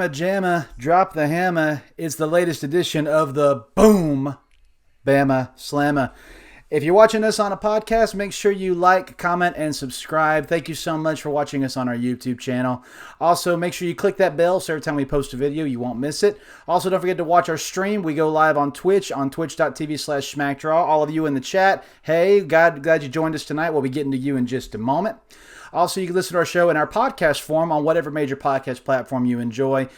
Mamma Jamma, drop the hammer. It's the latest edition of the Boom Bama Slamma. If you're watching us on a podcast, make sure you like, comment, and subscribe. Thank you so much for watching us on our YouTube channel. Also, make sure you click that bell so every time we post a video, you won't miss it. Also, don't forget to watch our stream. We go live on Twitch, on twitch.tv/SmackDraw. All of you in the chat, hey, glad you joined us tonight. We'll be getting to you in just a moment. Also, you can listen to our show in our podcast form on whatever major podcast platform you enjoy.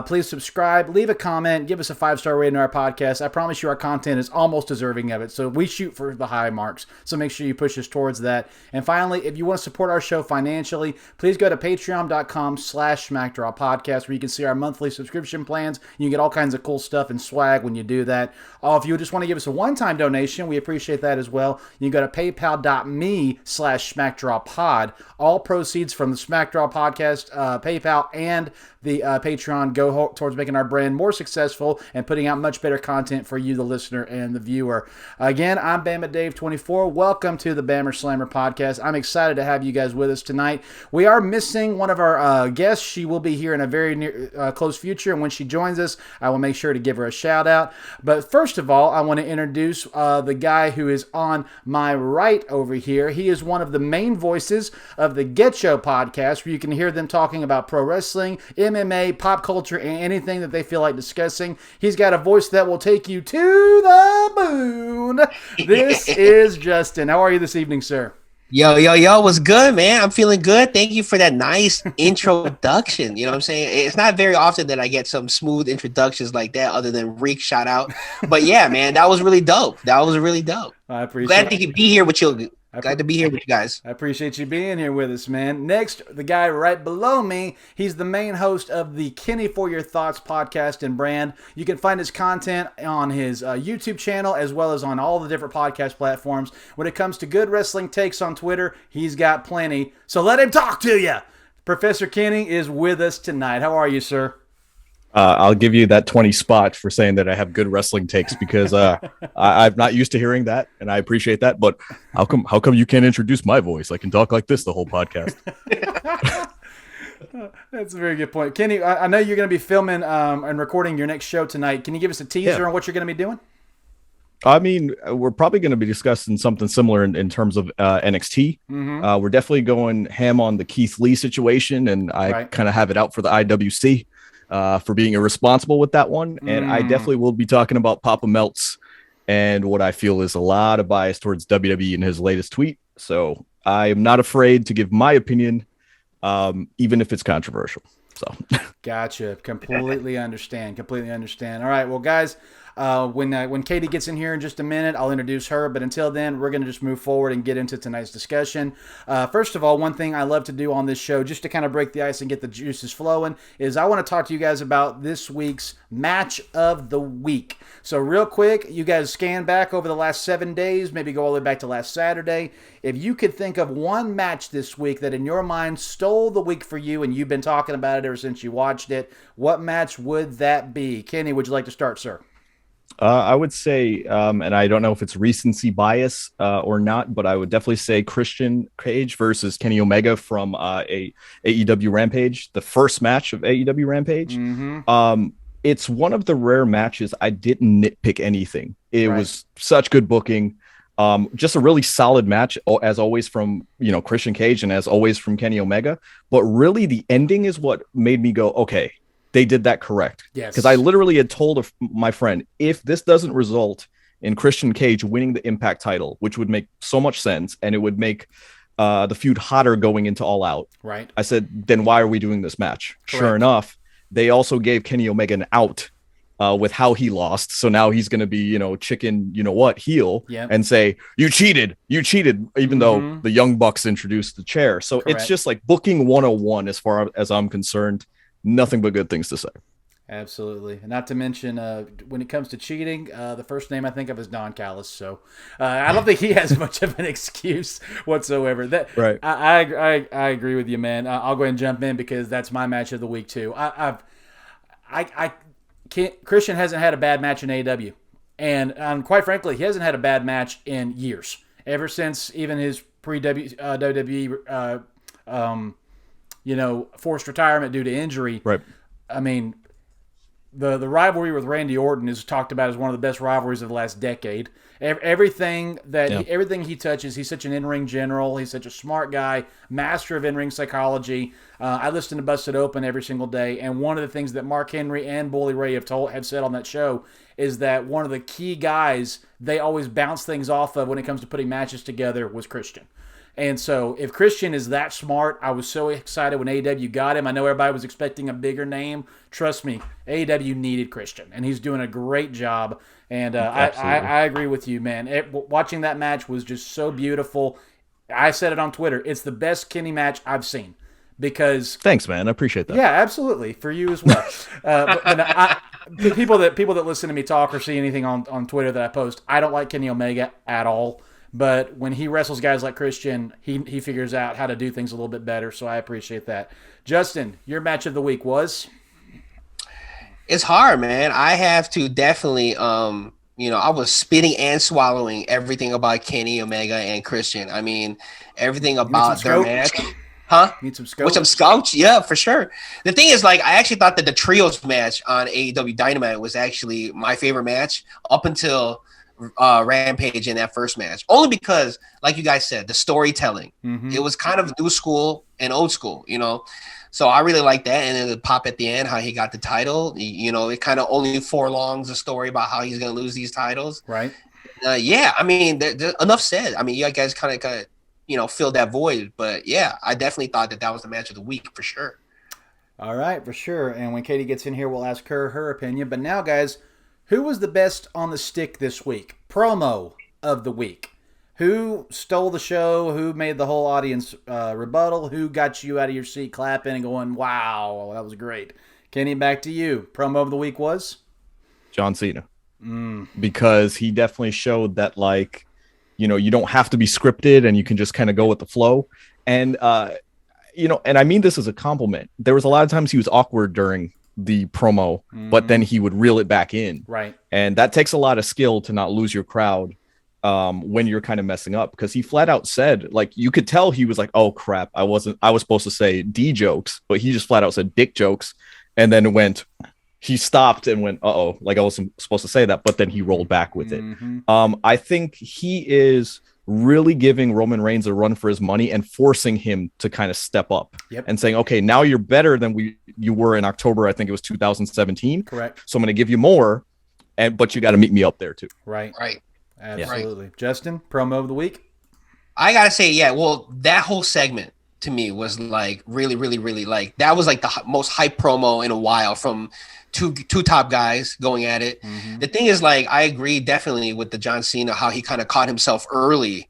Please subscribe, leave a comment, give us a 5-star rating on our podcast. I promise you our content is almost deserving of it, so we shoot for the high marks. So make sure you push us towards that. And finally, if you want to support our show financially, please go to patreon.com/SmackDrawPodcast where you can see our monthly subscription plans. You can get all kinds of cool stuff and swag when you do that. If you just want to give us a one-time donation, we appreciate that as well. You can go to paypal.me/SmackDrawPod. All proceeds from the SmackDraw podcast, PayPal, and the Patreon go towards making our brand more successful and putting out much better content for you, the listener, and the viewer. Again, I'm BamaDave24. Welcome to the Bammer Slammer podcast. I'm excited to have you guys with us tonight. We are missing one of our guests. She will be here in a very near, close future, and when she joins us, I will make sure to give her a shout out. But first of all, I want to introduce the guy who is on my right over here. He is one of the main voices of the Get Show podcast, where you can hear them talking about pro wrestling, MMA, pop culture, and anything that they feel like discussing. He's got a voice that will take you to the moon. This is Justin. How are you this evening, sir? Yo, what's good, man? I'm feeling good. Thank you for that nice introduction. You know what I'm saying? It's not very often that I get some smooth introductions like that other than Reek shout out. But yeah, man, that was really dope. I appreciate Glad to be here with you. Glad to be here with you guys. I appreciate you being here with us, man. Next, the guy right below me, he's the main host of the Kenny For Your Thoughts podcast and brand. You can find his content on his YouTube channel as well as on all the different podcast platforms. When it comes to good wrestling takes on Twitter, he's got plenty. So let him talk to you. Professor Kenny is with us tonight. How are you, sir? I'll give you that 20 spot for saying that I have good wrestling takes because I'm not used to hearing that, and I appreciate that. But how come you can't introduce my voice? I can talk like this the whole podcast. That's a very good point. Kenny, I know you're going to be filming and recording your next show tonight. Can you give us a teaser on what you're going to be doing? I mean, we're probably going to be discussing something similar in terms of NXT. Mm-hmm. We're definitely going ham on the Keith Lee situation, and I kind of have it out for the IWC. For being irresponsible with that one. And I definitely will be talking about Papa Meltz and what I feel is a lot of bias towards WWE in his latest tweet. So I am not afraid to give my opinion, even if it's controversial. So Gotcha. Completely understand. All right. Well, guys, when Katie gets in here in just a minute, I'll introduce her. But until then, we're going to just move forward and get into tonight's discussion. First of all, one thing I love to do on this show, just to kind of break the ice and get the juices flowing, is I want to talk to you guys about this week's match of the week. So real quick, you guys scan back over the last 7 days, maybe go all the way back to last Saturday. If you could think of one match this week that in your mind stole the week for you and you've been talking about it ever since you watched it, what match would that be? Kenny, would you like to start, sir? I would say, and I don't know if it's recency bias or not, but I would definitely say Christian Cage versus Kenny Omega from AEW Rampage, the first match of AEW Rampage. Mm-hmm. It's one of the rare matches I didn't nitpick anything. It was such good booking. Just a really solid match, as always, from Christian Cage and as always from Kenny Omega. But really, the ending is what made me go, okay, they did that correct. Yes. Because I literally had told my friend, if this doesn't result in Christian Cage winning the Impact title, which would make so much sense, and it would make the feud hotter going into All Out. Right. I said, then why are we doing this match? Correct. Sure enough, they also gave Kenny Omega an out with how he lost. So now he's going to be, chicken, heel and say, you cheated, even though the Young Bucks introduced the chair. So It's just like booking 101 as far as I'm concerned. Nothing but good things to say. Absolutely. And not to mention, when it comes to cheating, the first name I think of is Don Callis. So I don't think he has much of an excuse whatsoever. Right. I agree with you, man. I'll go ahead and jump in because that's my match of the week too. Christian hasn't had a bad match in AEW. And quite frankly, he hasn't had a bad match in years. Ever since even his pre-WWE forced retirement due to injury. Right. I mean, the rivalry with Randy Orton is talked about as one of the best rivalries of the last decade. Everything everything he touches, he's such an in-ring general. He's such a smart guy, master of in-ring psychology. I listen to Busted Open every single day, and one of the things that Mark Henry and Bully Ray have said on that show is that one of the key guys they always bounce things off of when it comes to putting matches together was Christian. And so if Christian is that smart, I was so excited when AEW got him. I know everybody was expecting a bigger name. Trust me, AEW needed Christian, and he's doing a great job. And I agree with you, man. Watching that match was just so beautiful. I said it on Twitter. It's the best Kenny match I've seen. Because thanks, man. I appreciate that. Yeah, absolutely. For you as well. The people that listen to me talk or see anything on Twitter that I post, I don't like Kenny Omega at all. But when he wrestles guys like Christian, he figures out how to do things a little bit better. So I appreciate that. Justin, your match of the week was? It's hard, man. I have to definitely, I was spitting and swallowing everything about Kenny Omega and Christian. I mean, everything about their match. Huh? Need some scouts? With some scouts? Yeah, for sure. The thing is, like, I actually thought that the trios match on AEW Dynamite was actually my favorite match up until Rampage in that first match. Only because, like you guys said, the storytelling. Mm-hmm. It was kind of new school and old school, So I really like that. And then the pop at the end, how he got the title. It kind of only forelongs the story about how he's going to lose these titles. Right. Yeah, I mean, there's enough said. I mean, you guys kind of filled that void. But yeah, I definitely thought that was the match of the week for sure. All right, for sure. And when Katie gets in here, we'll ask her opinion. But now, guys, who was the best on the stick this week? Promo of the week. Who stole the show? Who made the whole audience rebuttal? Who got you out of your seat clapping and going, wow, that was great? Kenny, back to you. Promo of the week was? John Cena. Because he definitely showed that, like, you don't have to be scripted and you can just kind of go with the flow. And, and I mean this as a compliment. There was a lot of times he was awkward during the promo, but then he would reel it back in. Right. And that takes a lot of skill to not lose your crowd when you're kind of messing up, because he flat out said, like, you could tell he was like, oh crap, I was supposed to say D jokes, but he just flat out said dick jokes. And then he stopped and went, uh-oh, like I wasn't supposed to say that, but then he rolled back with it. I think he is really giving Roman Reigns a run for his money and forcing him to kind of step up and saying, okay, now you're better than you were in October. I think it was 2017. Correct. So I'm going to give you more, but you got to meet me up there too. Right. Absolutely. Right. Justin, promo of the week. I got to say, yeah, well, that whole segment to me was like really, really, really, like, that was like the most hype promo in a while from two top guys going at it. The thing is, like, I agree definitely with the John Cena, how he kind of caught himself early,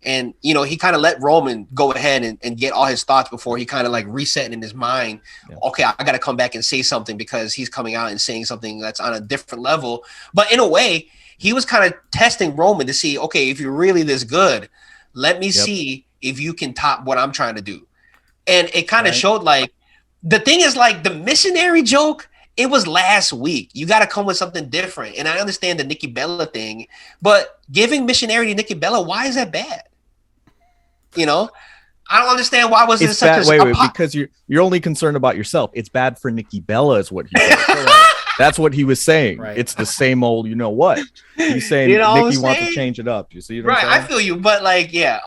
and he kind of let Roman go ahead and get all his thoughts before he kind of like reset in his mind. Okay, I got to come back and say something, because he's coming out and saying something that's on a different level. But in a way, he was kind of testing Roman to see, okay, if you're really this good, let me see if you can top what I'm trying to do. And it kind of showed, like, the thing is, like, the missionary joke, it was last week. You got to come with something different. And I understand the Nikki Bella thing, but giving missionary to Nikki Bella, why is that bad? I don't understand why was it such a because you're only concerned about yourself. It's bad for Nikki Bella is what he said. That's what he was saying. Right. It's the same old, he's saying Nikki wants to change it up. You see what I'm saying? I feel you, but like, yeah.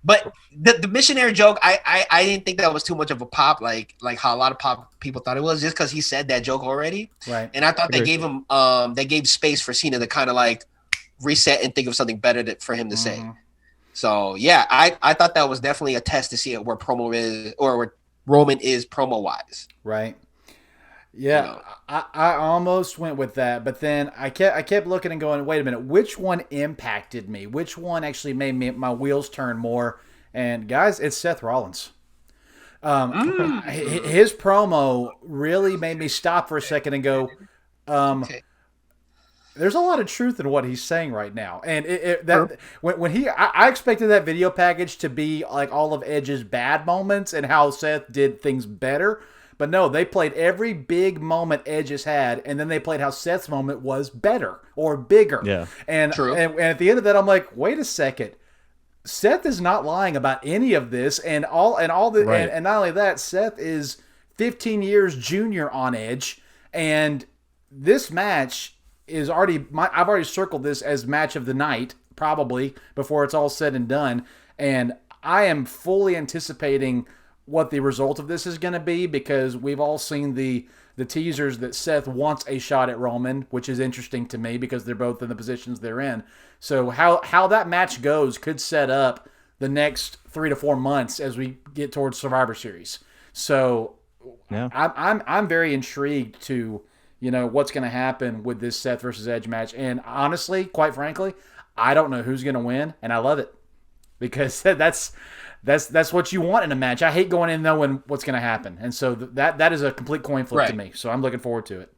But the missionary joke, I didn't think that was too much of a pop, like how a lot of pop people thought it was, just because he said that joke already. Right. And I thought they gave space for Cena to kind of like reset and think of something better for him to say. So yeah, I thought that was definitely a test to see where promo is, or where Roman is promo wise. Right. Yeah, I almost went with that, but then I kept looking and going, wait a minute, which one impacted me? Which one actually made my wheels turn more? And guys, it's Seth Rollins. His promo really made me stop for a second and go, there's a lot of truth in what he's saying right now. And I expected that video package to be like all of Edge's bad moments and how Seth did things better. But no, they played every big moment Edge has had, and then they played how Seth's moment was better or bigger. Yeah, and at the end of that, I'm like, wait a second, Seth is not lying about any of this, and not only that, Seth is 15 years junior on Edge, and this match is already I've already circled this as match of the night, probably before it's all said and done, and I am fully anticipating what the result of this is going to be, because we've all seen the teasers that Seth wants a shot at Roman, which is interesting to me because they're both in the positions they're in. So how that match goes could set up the next 3 to 4 months as we get towards Survivor Series. So yeah. I'm very intrigued to what's going to happen with this Seth versus Edge match. And honestly, quite frankly, I don't know who's going to win, and I love it because that's what you want in a match. I hate going in knowing what's going to happen, and so that is a complete coin flip to me. So I'm looking forward to it.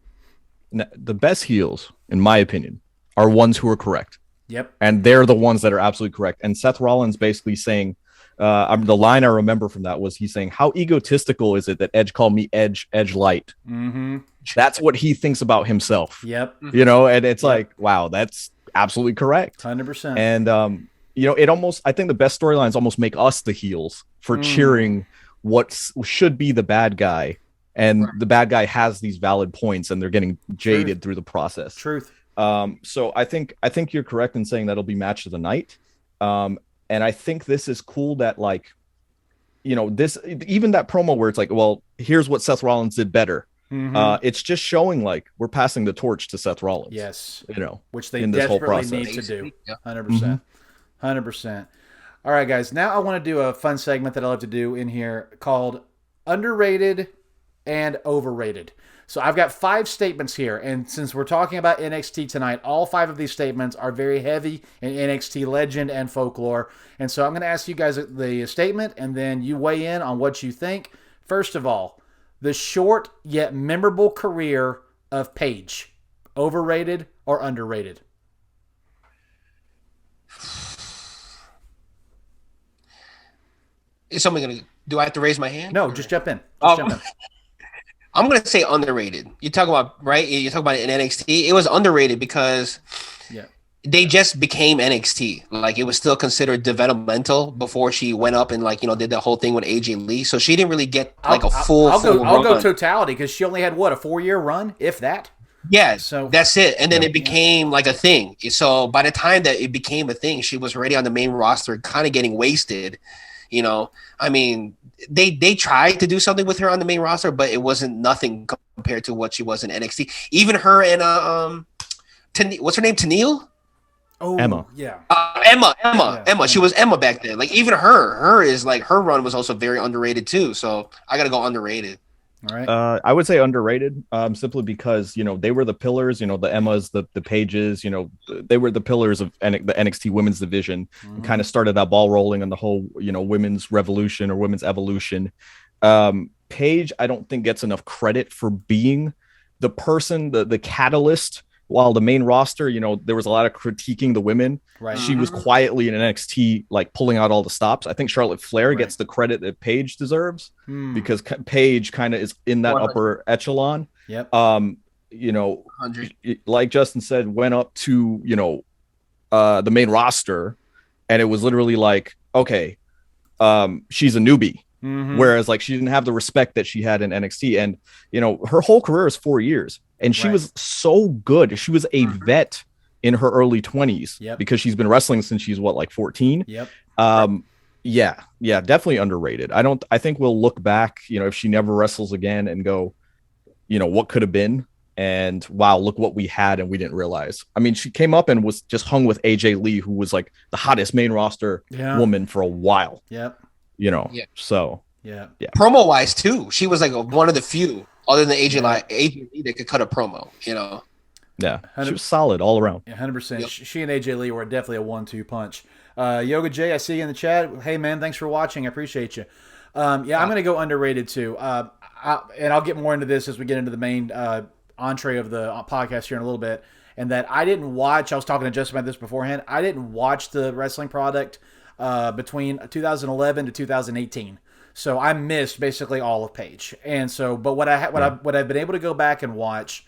Now, the best heels, in my opinion, are ones who are correct. Yep, and they're the ones that are absolutely correct. And Seth Rollins basically saying, the line I remember from that was he's saying, "How egotistical is it that Edge called me Edge Light?" Mm-hmm. That's what he thinks about himself. Yep, and it's like, wow, that's absolutely correct, 100%. And it almost, I think the best storylines almost make us the heels for cheering what should be the bad guy, and the bad guy has these valid points, and they're getting jaded through the process. Truth. So I think you're correct in saying that'll be match of the night. And I think this is cool that, like, this, even that promo where it's like, well, here's what Seth Rollins did better. Mm-hmm. It's just showing like we're passing the torch to Seth Rollins. Yes. Which they desperately need to do. 100%. 100%. All right, guys. Now I want to do a fun segment that I love to do in here called Underrated and Overrated. So I've got 5 statements here, and since we're talking about NXT tonight, all 5 of these statements are very heavy in NXT legend and folklore. And so I'm going to ask you guys the statement, and then you weigh in on what you think. First of all, the short yet memorable career of Paige. Overrated or underrated? Is someone going to... Do I have to raise my hand? No, just jump in. Jump in. I'm going to say underrated. You talk about, right? You talk about it in NXT. It was underrated because they just became NXT. Like, it was still considered developmental before she went up and, like, did the whole thing with AJ Lee. So she didn't really get, like, I'll go totality because she only had, what, a 4-year run, if that? Yeah, so that's it. And then it became, like, a thing. So by the time that it became a thing, she was already on the main roster, kind of getting wasted. I mean, they tried to do something with her on the main roster, but it wasn't nothing compared to what she was in NXT. Even her and what's her name? Tennille? Oh, Emma. Yeah. Emma. She was Emma back then. Like, even her is like, her run was also very underrated too. So I got to go underrated. All right. I would say underrated, simply because they were the pillars. The Emmas, the Paiges. They were the pillars of the NXT Women's Division, and kind of started that ball rolling on the whole women's revolution or women's evolution. Paige, I don't think gets enough credit for being the person, the catalyst. While the main roster, there was a lot of critiquing the women. Right. She was quietly in NXT, like pulling out all the stops. I think Charlotte Flair gets the credit that Paige deserves because Paige kind of is in that 100. upper echelon. Yep. 100. Like Justin said, went up to, the main roster, and it was literally like, okay, she's a newbie. Mm-hmm. Whereas, like, she didn't have the respect that she had in NXT, and her whole career is 4 years, and she was so good. She was a vet in her early 20s because she's been wrestling since she's 14. Yep. Yeah, definitely underrated. I think we'll look back, if she never wrestles again, and go, what could have been, and wow, look what we had and we didn't realize. I mean, she came up and was just hung with AJ Lee, who was like the hottest main roster woman for a while. Yep. So promo wise too, she was like one of the few other than AJ Lee that could cut a promo. Yeah, she was solid all around. Yeah, 100%. Yep. She and AJ Lee were definitely a 1-2 punch. Yoga J, I see you in the chat. Hey man, thanks for watching. I appreciate you. I'm going to go underrated too. And I'll get more into this as we get into the main entree of the podcast here in a little bit. And that I didn't watch. I was talking to Justin about this beforehand. I didn't watch the wrestling product between 2011 to 2018. So I missed basically all of Paige. And so, but what I've been able to go back and watch,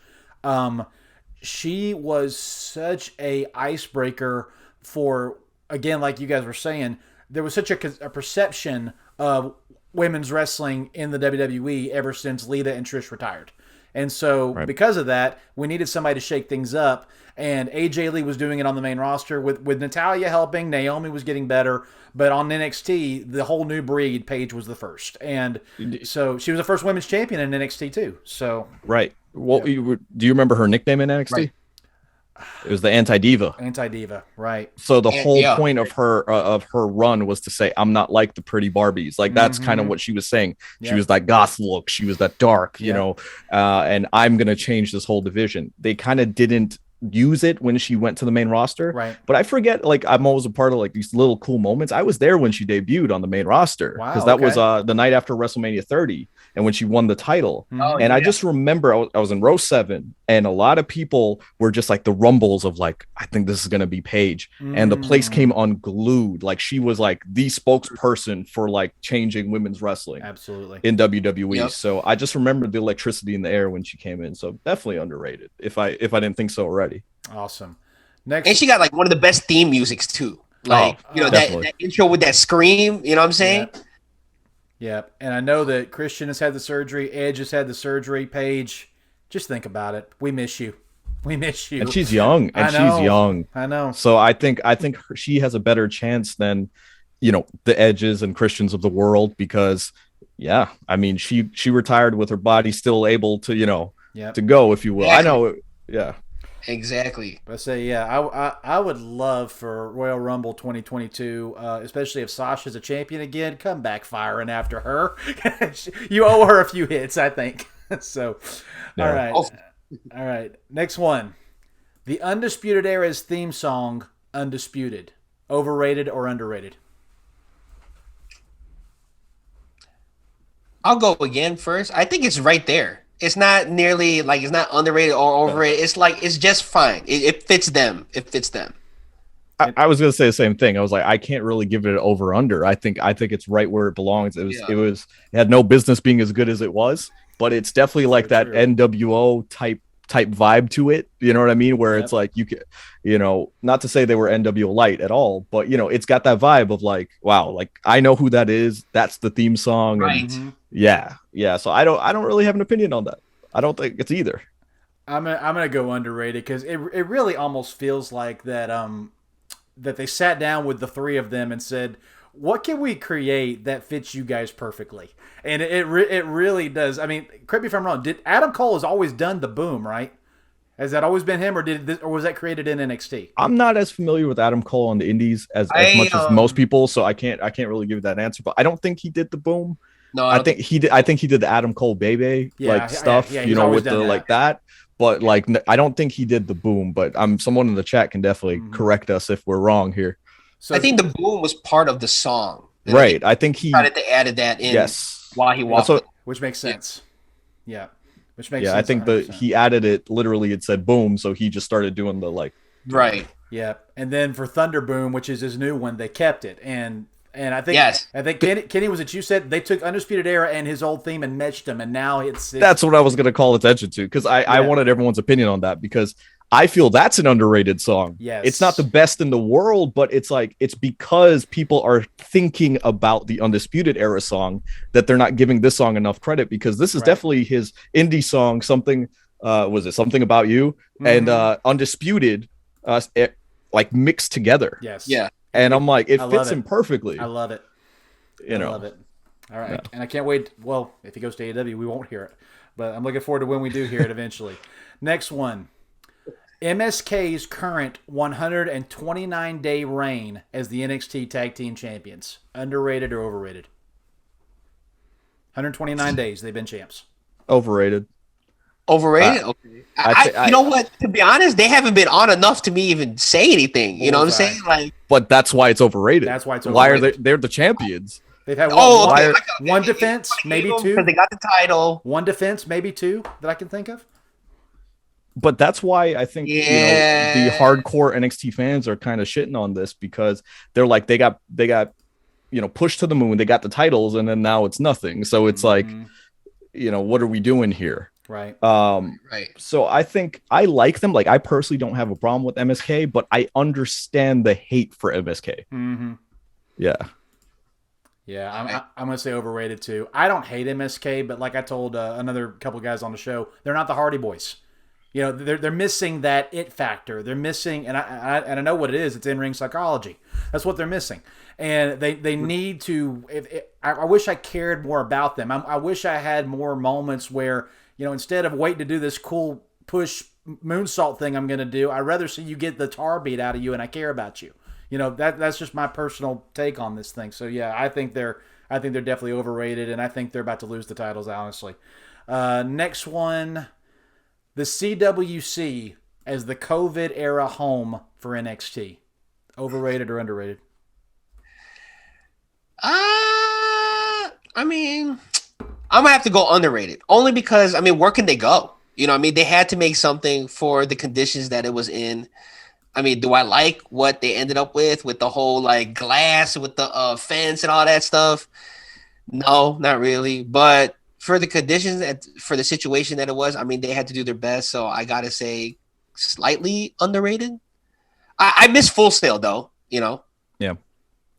she was such a icebreaker for, again, like you guys were saying, there was such a perception women's wrestling in the WWE ever since Lita and Trish retired. And so Right. because of that, we needed somebody to shake things up. And AJ Lee was doing it on the main roster with Natalia helping. Naomi was getting better. But on NXT, the whole new breed, Paige was the first. And so she was the first women's champion in NXT too. So Right. Well, do you remember her nickname in NXT? Right. It was the Anti-Diva. Anti-Diva, right. So the whole Yeah. point of her run was to say, I'm not like the pretty Barbies. Like that's kind of Mhm. what she was saying. She Yep. was that goth look. She was that dark, you Yep. know, and I'm going to change this whole division. They kind of didn't use it when she went to the main roster. Right. But I forget, like, I'm always a part of like these little cool moments. I was there when she debuted on the main roster Wow, because that okay. was the night after WrestleMania 30 and when she won the title. Mhm. And I just remember I was in row 7 and a lot of people were just like the rumbles of like, I think this is going to be Paige. And the place Mm. came unglued. Like she was like the spokesperson for like changing women's wrestling Absolutely. in WWE. Yep. So I just remember the electricity in the air when she came in. So definitely underrated if I didn't think so already. Awesome. Next, And she got like one of the best theme musics too. Like, you know, definitely. that intro with that scream, you know what I'm saying? Yep. And I know that Christian has had the surgery. Edge has had the surgery. Paige, just think about it. We miss you. We miss you. And she's young. I know. She's young. I know. So I think she has a better chance than, you know, the Edges and Christians of the world because, yeah, I mean, she retired with her body still able to, you know, Yep. to go, if you will. Exactly. I know. Yeah. Exactly. I say, yeah, I would love for Royal Rumble 2022, especially if Sasha's a champion again, come back firing after her. You owe her a few hits, I think. So, Yeah. all right. Oh. All right. Next one. The Undisputed Era's theme song, Undisputed. Overrated or underrated? I'll go again first. I think it's right there. It's not nearly like it's not underrated or overrated. It's like it's just fine. It fits them. It fits them. I was gonna say the same thing. I was like, I can't really give it an over under. I think it's right where it belongs. It had no business being as good as it was, but it's definitely like that true. NWO type vibe to it. You know what I mean? Where Yep. it's like you can, you know, not to say they were NWO light at all, but you know, it's got that vibe of like, wow, like I know who that is. That's the theme song. Right. And yeah. So I don't really have an opinion on that. I don't think it's either. I'm gonna go underrated because it really almost feels like that that they sat down with the three of them and said, what can we create that fits you guys perfectly? And it really does. I mean, correct me if I'm wrong. Did Adam Cole has always done the boom, right? Has that always been him, or was that created in NXT? I'm not as familiar with Adam Cole on the indies as much as most people, so I can't really give that answer. But I don't think he did the boom. No, I think he did. I think he did the Adam Cole baby like stuff, yeah, you he's know, always with the done that. like that. But like, I don't think he did the boom. But someone in the chat can definitely correct us if we're wrong here. So I think the boom was part of the song. Right. I think he. They added that in. Yes. While he walked. Also, which makes sense. Yeah, which makes yeah, sense. I think 100%. he added it. Literally, it said boom, so he just started doing the like. Right. Yeah, and then for Thunder Boom, which is his new one, they kept it, and I think Yes. I think Kenny was it you said they took Undisputed Era and his old theme and meshed them, and now it's That's what I was gonna call attention to because I wanted everyone's opinion on that because I feel that's an underrated song. Yes. It's not the best in the world, but it's like it's because people are thinking about the Undisputed Era song that they're not giving this song enough credit because this is Right. definitely his indie song. Something was it Something About You and Undisputed like mixed together. yes, Yeah. And I'm like, it I love fits it. him perfectly. I love it. You I know. love it. All right, and I can't wait. Well, if he goes to AEW, we won't hear it, but I'm looking forward to when we do hear it eventually. Next one. MSK's current 129-day reign as the NXT Tag Team Champions. Underrated or overrated? 129 days they've been champs. Overrated. Overrated. Okay. You know what? To be honest, they haven't been on enough to me even say anything. You know what I'm saying? Like, But that's why it's overrated. That's why it's Why are overrated. they're the champions? They've had one defense, maybe two. because they got the title. One defense, maybe two that I can think of. But that's why I think Yeah. the hardcore NXT fans are kind of shitting on this because they're like they got pushed to the moon. They got the titles, and then now it's nothing. So it's like, what are we doing here? Right. Right. So I think I like them. Like I personally don't have a problem with MSK, but I understand the hate for MSK. Mm-hmm. Yeah. Yeah, I'm going to say overrated too. I don't hate MSK, but like I told another couple guys on the show, they're not the Hardy Boys. You know, they're missing that it factor. They're missing, and I know what it is. It's in-ring psychology. That's what they're missing, and they need to. I wish I cared more about them. I wish I had more moments where, you know, instead of waiting to do this cool push moonsault thing I'm going to do, I'd rather see you get the tar beat out of you, and I care about you. You know, that's just my personal take on this thing. So yeah, I think they're definitely overrated, and I think they're about to lose the titles. Honestly, next one. The CWC as the COVID era home for NXT. Overrated or underrated? I mean, I'm gonna have to go underrated. Only because, I mean, where can they go? You know, I mean, they had to make something for the conditions that it was in. I mean, do I like what they ended up with the whole like glass with the fence and all that stuff? No, not really. But for the conditions for the situation that it was, I mean, they had to do their best. So I gotta say, slightly underrated. I miss Full Sail though. You know.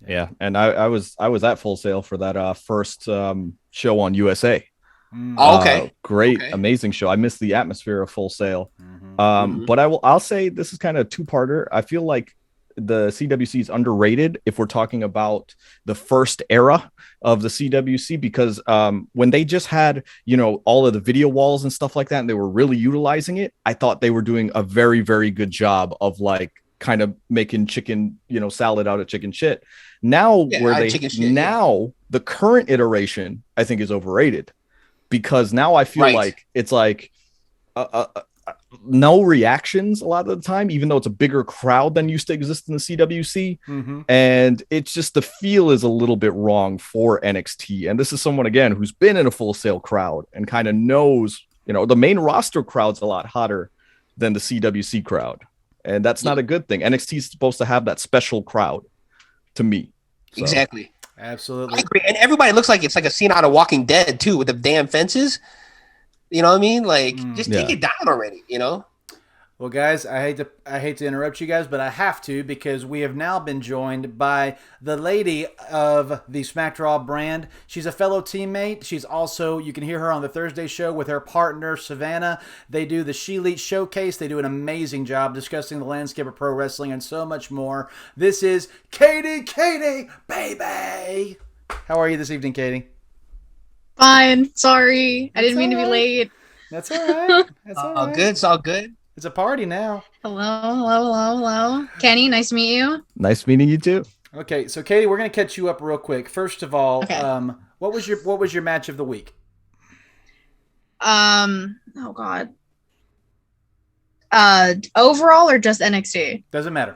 Yeah, and I was at Full Sail for that first show on USA. Oh, okay. Great, okay. Amazing show. I miss the atmosphere of Full Sail. Mm-hmm. But I'll say this is kind of a two-parter. I feel like the CWC is underrated if we're talking about the first era of the CWC, because when they just had, you know, all of the video walls and stuff like that, and they were really utilizing it, I thought they were doing a very, very good job of like kind of making chicken, you know, salad out of chicken shit. Now the current iteration I think is overrated, because now I feel like it's like no reactions a lot of the time, even though it's a bigger crowd than used to exist in the CWC. Mm-hmm. And it's just the feel is a little bit wrong for NXT. And this is someone, again, who's been in a Full Sail crowd and kind of knows, you know, the main roster crowd's a lot hotter than the CWC crowd. And that's not a good thing. NXT is supposed to have that special crowd, to me. So. Exactly. Absolutely. I agree. And everybody looks like it's like a scene out of Walking Dead too, with the damn fences. You know what I mean? Like, just take it down already, you know? Well, guys, I hate to interrupt you guys, but I have to, because we have now been joined by the lady of the SmackDraw brand. She's a fellow teammate. She's also, you can hear her on the Thursday show with her partner, Savannah. They do the She Elite Showcase. They do an amazing job discussing the landscape of pro wrestling and so much more. This is Katie, baby! How are you this evening, Katie? Fine. Sorry. I didn't mean to be late. That's all right. That's all right. All good. It's all good. It's a party now. Hello. Kenny, nice to meet you. Nice meeting you too. Okay, so Katie, we're gonna catch you up real quick. First of all, what was your match of the week? Oh God. Overall or just NXT? Doesn't matter.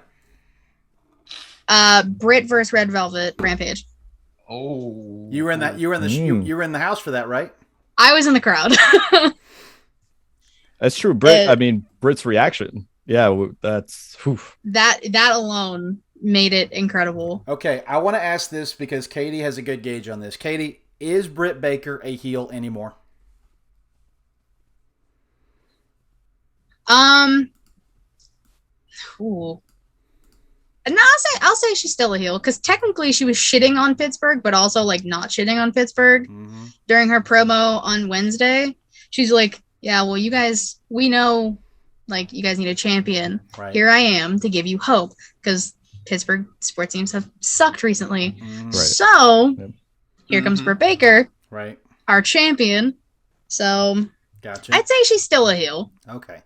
Britt versus Red Velvet Rampage. Oh, you were in the house for that, right? I was in the crowd. That's true. Britt's reaction. Yeah, that's that alone made it incredible. Okay, I want to ask this because Katie has a good gauge on this. Katie, is Britt Baker a heel anymore? Ooh. No, I'll say she's still a heel, because technically she was shitting on Pittsburgh, but also like not shitting on Pittsburgh during her promo on Wednesday. She's like, yeah, well, you guys, we know, like, you guys need a champion. Right. Here I am to give you hope, because Pittsburgh sports teams have sucked recently. Right. So here comes Britt Baker, right? Our champion. So gotcha. I'd say she's still a heel. Okay.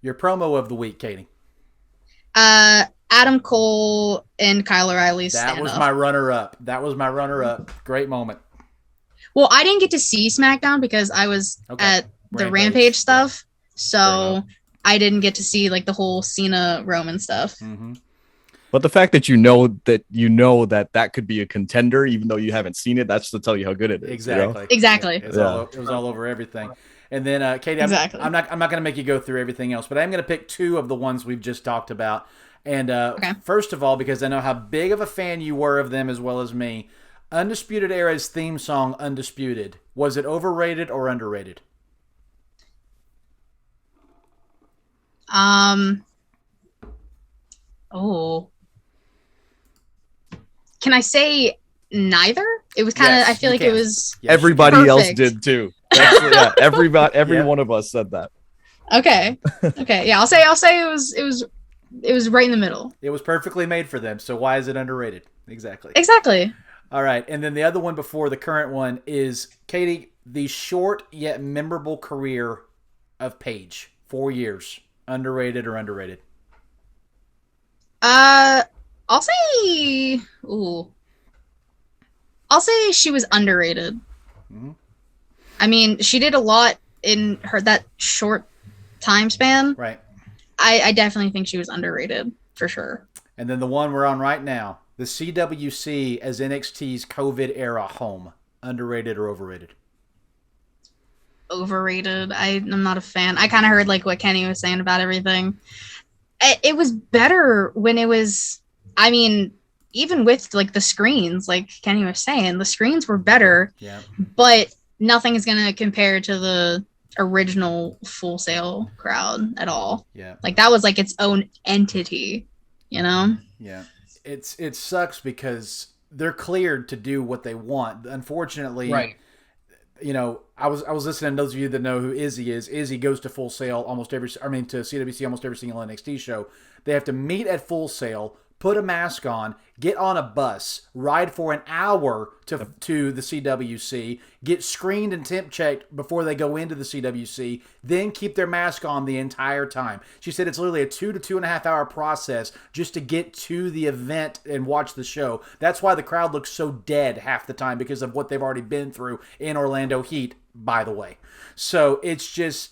Your promo of the week, Katie. Adam Cole and Kyle O'Reilly's That was my runner-up. Great moment. Well, I didn't get to see SmackDown because I was at the Rampage stuff, so I didn't get to see like the whole Cena Roman stuff. Mm-hmm. But the fact that you know that could be a contender, even though you haven't seen it, that's to tell you how good it is. Exactly. You know? Exactly. It was all over everything. And then Katie, I'm not going to make you go through everything else, but I'm going to pick two of the ones we've just talked about. And first of all, because I know how big of a fan you were of them as well as me, Undisputed Era's theme song, Undisputed, was it overrated or underrated? Oh. Can I say neither. It was kind of. Yes, I feel you like can. it was. Yes, Everybody Perfect. else did too. Every Yeah. one of us said that. Okay. Okay. Yeah, I'll say it was right in the middle. It was perfectly made for them. So why is it underrated? Exactly. Exactly. All right. And then the other one before the current one is, Katie, the short yet memorable career of Paige. 4 years. Underrated or underrated? I'll say. Ooh. I'll say she was underrated. Mm-hmm. I mean, she did a lot in that short time span. Right. I definitely think she was underrated for sure. And then the one we're on right now, the CWC as NXT's COVID era home. Underrated or overrated? Overrated. I'm not a fan. I kind of heard like what Kenny was saying about everything. It was better when it was. I mean, even with like the screens, like Kenny was saying, the screens were better. Yeah. But nothing is gonna compare to the original Full Sail crowd at all. Yeah. Like that was like its own entity, you know? Yeah. It sucks because they're cleared to do what they want. Unfortunately, Right. You know, I was listening to those of you that know who Izzy is. Izzy goes to Full Sail to CWC almost every single NXT show. They have to meet at Full Sail, put a mask on, get on a bus, ride for an hour to the CWC, get screened and temp checked before they go into the CWC, then keep their mask on the entire time. She said it's literally a 2 to 2.5 hour process just to get to the event and watch the show. That's why the crowd looks so dead half the time, because of what they've already been through in Orlando Heat, by the way. So it's just...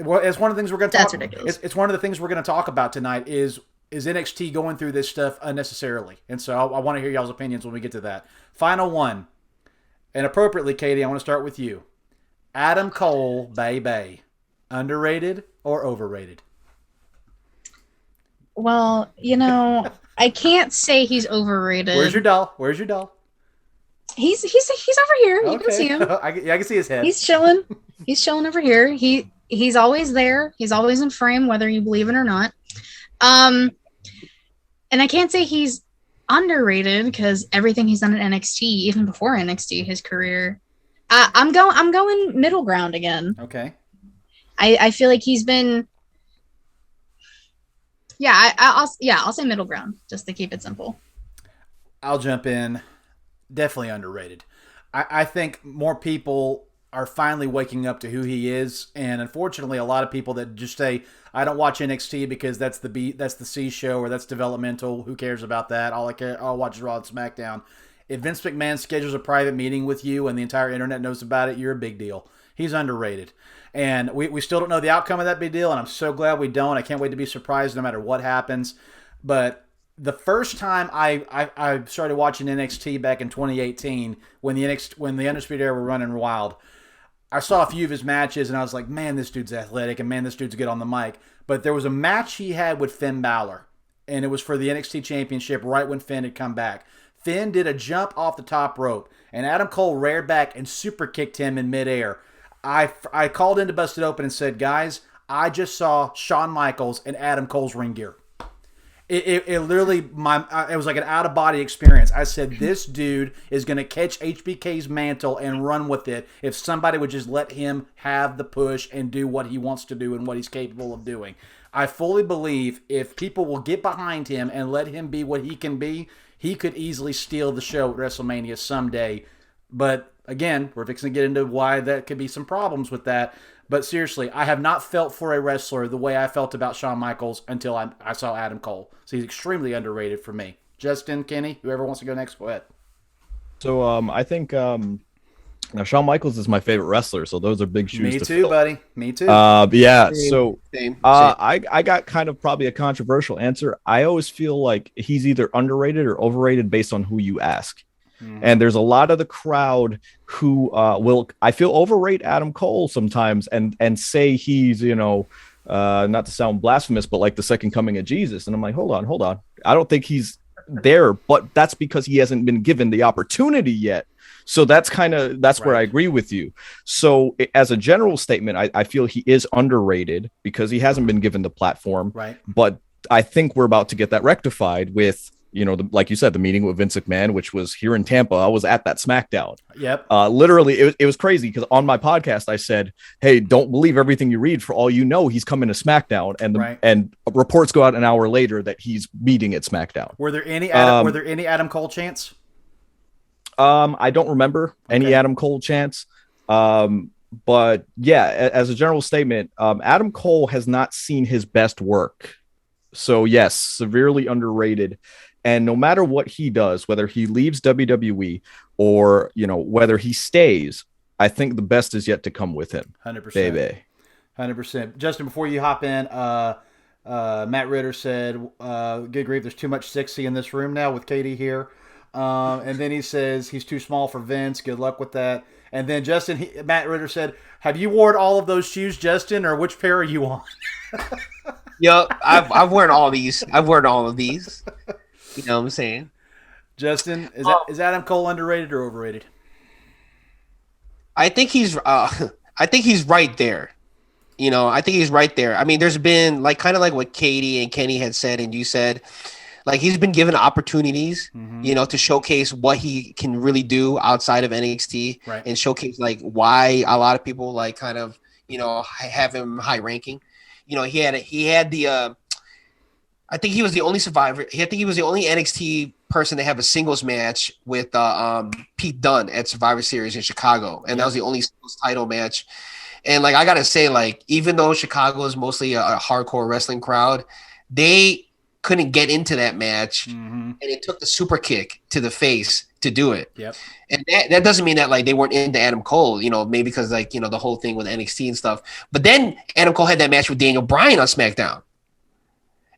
Well, it's one of the things we're going to talk. That's ridiculous. It's one of the things we're going to talk about tonight. Is NXT going through this stuff unnecessarily? And so I want to hear y'all's opinions when we get to that. Final one, and appropriately, Katie, I want to start with you. Adam Cole, baby, underrated or overrated? Well, you know, I can't say he's overrated. Where's your doll? He's over here. You can see him. I can see his head. He's chilling. He's chilling over here. He's always there. He's always in frame, whether you believe it or not. And I can't say he's underrated because everything he's done at NXT, even before NXT, his career. I'm going middle ground again. Okay. I feel like he's been. Yeah, I'll say middle ground just to keep it simple. I'll jump in. Definitely underrated. I think more people are finally waking up to who he is, and unfortunately, a lot of people that just say, "I don't watch NXT because that's the C show or that's developmental. Who cares about that? I'll watch Raw and SmackDown." If Vince McMahon schedules a private meeting with you and the entire internet knows about it, you're a big deal. He's underrated, and we still don't know the outcome of that big deal, and I'm so glad we don't. I can't wait to be surprised no matter what happens. But the first time I started watching NXT back in 2018, when the Undisputed Era were running wild, I saw a few of his matches, and I was like, man, this dude's athletic, and man, this dude's good on the mic. But there was a match he had with Finn Balor, and it was for the NXT Championship right when Finn had come back. Finn did a jump off the top rope, and Adam Cole reared back and super kicked him in midair. I called in to Bust It Open and said, guys, I just saw Shawn Michaels and Adam Cole's ring gear. It literally, it was like an out-of-body experience. I said, this dude is going to catch HBK's mantle and run with it if somebody would just let him have the push and do what he wants to do and what he's capable of doing. I fully believe if people will get behind him and let him be what he can be, he could easily steal the show at WrestleMania someday. But again, we're fixing to get into why that could be some problems with that. But seriously, I have not felt for a wrestler the way I felt about Shawn Michaels until I saw Adam Cole. So he's extremely underrated for me. Justin, Kenny, whoever wants to go next, go ahead. So I think now Shawn Michaels is my favorite wrestler, so those are big shoes. Me to too, fill. buddy. Me too. Yeah. Same, So same. I got kind of probably a controversial answer. I always feel like he's either underrated or overrated based on who you ask. And there's a lot of the crowd who will, I feel, overrate Adam Cole sometimes and say he's, not to sound blasphemous, but like the second coming of Jesus. And I'm like, hold on. I don't think he's there, but that's because he hasn't been given the opportunity yet. So that's where I agree with you. So as a general statement, I feel he is underrated because he hasn't been given the platform. Right. But I think we're about to get that rectified with like you said, the meeting with Vince McMahon, which was here in Tampa. I was at that SmackDown. Yep. Literally, it was crazy because on my podcast I said, "Hey, don't believe everything you read. For all you know, he's coming to SmackDown." And reports go out an hour later that he's meeting at SmackDown. Were there any Adam Cole chants? I don't remember any Adam Cole chants. But yeah, as a general statement, Adam Cole has not seen his best work. So yes, severely underrated. And no matter what he does, whether he leaves WWE or, whether he stays, I think the best is yet to come with him. 100%. Baby. 100%. Justin, before you hop in, Matt Ritter said, good grief, there's too much 60 in this room now with Katie here. And then he says he's too small for Vince. Good luck with that. And then Matt Ritter said, have you worn all of those shoes, Justin, or which pair are you on? Yo, I've worn all these. I've worn all of these. You know what I'm saying? Justin, is Adam Cole underrated or overrated? I think he's right there. I think he's right there. I mean, there's been kind of like what Katie and Kenny had said, and you said, he's been given opportunities, to showcase what he can really do outside of NXT, right, and showcase why a lot of people kind of have him high ranking. He had the. I think he was the only survivor. I think he was the only NXT person to have a singles match with Pete Dunne at Survivor Series in Chicago, and that was the only singles title match. And I gotta say, even though Chicago is mostly a hardcore wrestling crowd, they couldn't get into that match, and it took the super kick to the face to do it. Yep. And that doesn't mean that they weren't into Adam Cole, maybe because the whole thing with NXT and stuff. But then Adam Cole had that match with Daniel Bryan on SmackDown.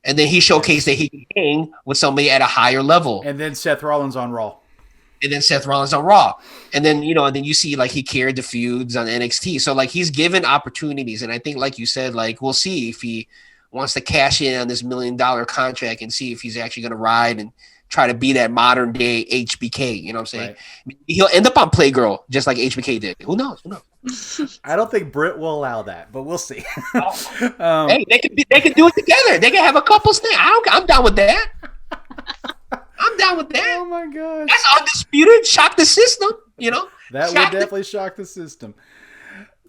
And then he showcased that he can hang with somebody at a higher level. And then Seth Rollins on Raw. And then then you see he carried the feuds on NXT. So he's given opportunities. And I think you said, we'll see if he wants to cash in on this $1 million contract and see if he's actually going to ride and try to be that modern day HBK. You know what I'm saying? Right. He'll end up on Playgirl just like HBK did. Who knows? I don't think Britt will allow that, but we'll see. Hey, they can do it together. They can have a couple snaps. I'm down with that. I'm down with that. Oh my gosh. That's undisputed. Shock the system, That would definitely shock the system.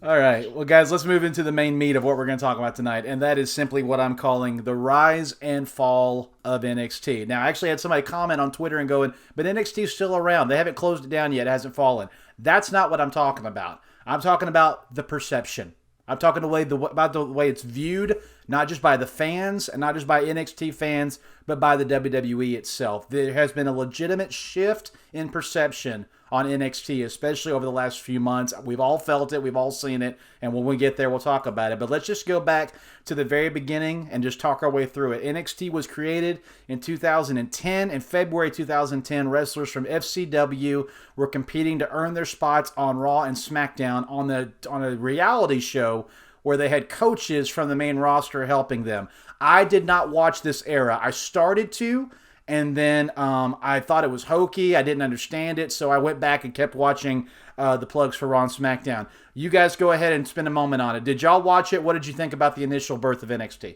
All right. Well, guys, let's move into the main meat of what we're going to talk about tonight, and that is simply what I'm calling the rise and fall of NXT. Now, I actually had somebody comment on Twitter and going, but NXT is still around. They haven't closed it down yet. It hasn't fallen. That's not what I'm talking about. I'm talking about the perception. I'm talking about the way it's viewed, not just by the fans and not just by NXT fans, but by the WWE itself. There has been a legitimate shift in perception on NXT, especially over the last few months. We've all felt it. We've all seen it. And when we get there, we'll talk about it. But let's just go back to the very beginning and just talk our way through it. NXT was created in 2010. In February 2010, wrestlers from FCW were competing to earn their spots on Raw and SmackDown on a reality show where they had coaches from the main roster helping them. I did not watch this era. I started to, and then I thought it was hokey. I didn't understand it, so I went back and kept watching the plugs for Raw and SmackDown. You guys go ahead and spend a moment on it. Did y'all watch it? What did you think about the initial birth of NXT?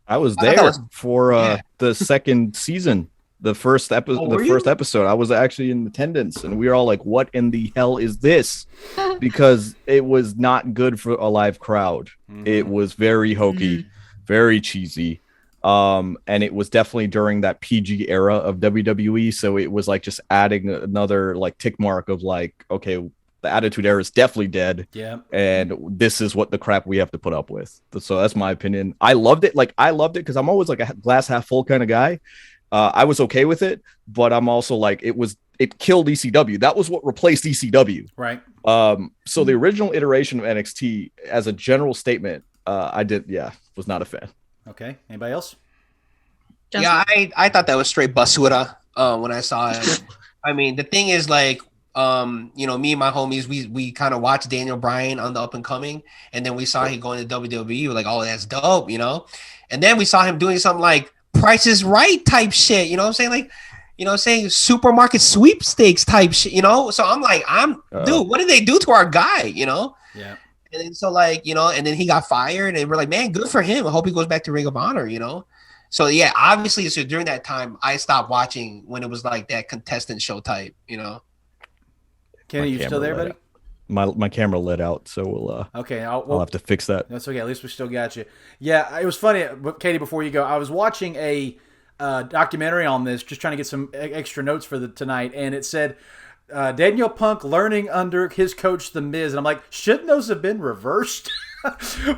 I was there for the second season, the first episode. I was actually in attendance, and we were all like, "What in the hell is this?" Because it was not good for a live crowd. Mm-hmm. It was very hokey, very cheesy. And it was definitely during that PG era of WWE, so it was just adding another tick mark of okay, the Attitude Era is definitely dead. Yeah, and this is what the crap we have to put up with. So that's my opinion. I loved it. I loved it because I'm always a glass half full kind of guy. I was okay with it, but I'm also it killed ECW. That was what replaced ECW. Right. So the original iteration of NXT, as a general statement, was not a fan. Okay. Anybody else? Yeah, I thought that was straight basura when I saw it. I mean, the thing is me and my homies, we kind of watched Daniel Bryan on the up and coming, and then we saw him going to WWE. We're like, oh, that's dope, And then we saw him doing something like Price is Right type shit, you know what I'm saying? Saying supermarket sweepstakes type shit, So I'm like, dude, what did they do to our guy, Yeah. And then and then he got fired, and we're like, man, good for him. I hope he goes back to Ring of Honor, So yeah, obviously, so during that time, I stopped watching when it was like that contestant show type, you know. Kenny, you still there, buddy? My camera lit out, so okay. I'll have to fix that. That's okay. At least we still got you. Yeah, it was funny, Katie. Before you go, I was watching a documentary on this, just trying to get some extra notes for tonight, and it said Daniel Punk learning under his coach, The Miz, and I'm like, shouldn't those have been reversed?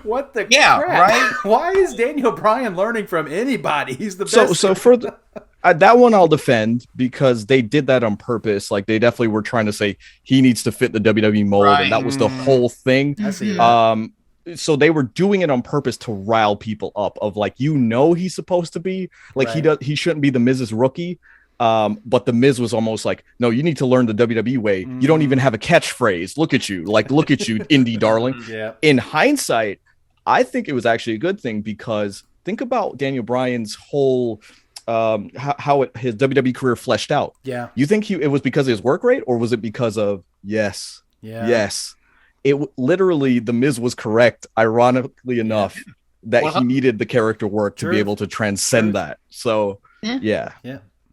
What the crap? Right? Why is Daniel Bryan learning from anybody? He's the best. So for that one, I'll defend because they did that on purpose. Like they definitely were trying to say he needs to fit the WWE mold, and that was the whole thing. I see that. So they were doing it on purpose to rile people up. Of like, he's supposed to be like he shouldn't be the Miz's rookie. But the Miz was almost like, no, you need to learn the WWE way. You don't even have a catchphrase. Look at you, indie darling. Yeah. In hindsight, I think it was actually a good thing because think about Daniel Bryan's whole his WWE career fleshed out. Yeah. You think it was because of his work rate, or was it because of yes? It literally, the Miz was correct, ironically enough, that he needed the character work to be able to transcend that. So yeah.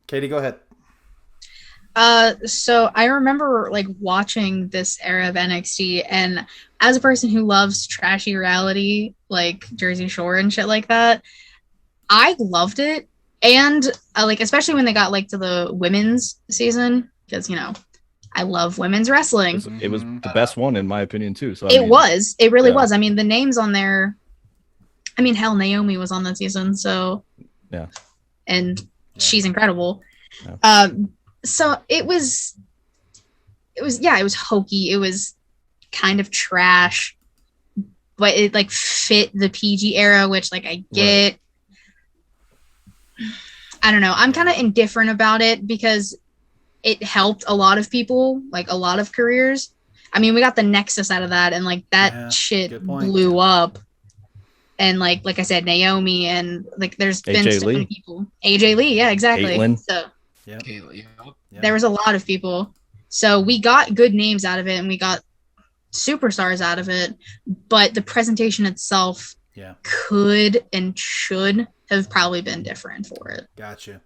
Katie, go ahead. So I remember like watching this era of NXT, and as a person who loves trashy reality like Jersey Shore and shit like that, I loved it. And like especially when they got like to the women's season, because I love women's wrestling. It was the best one in my opinion too. So it really was. I mean, the names on there. I mean, hell, Naomi was on that season, so yeah, and she's incredible. Yeah. So it was hokey. It was kind of trash, but it like fit the PG era, which like I get. Right. I don't know. I'm kind of indifferent about it because it helped a lot of people, like a lot of careers. I mean, we got the Nexus out of that, and like that shit blew up. And like I said, Naomi, and like there's been so many people. AJ Lee, yeah, exactly. Caitlyn. So there was a lot of people. So we got good names out of it, and we got superstars out of it. But the presentation itself could and should have probably been different for it. Gotcha.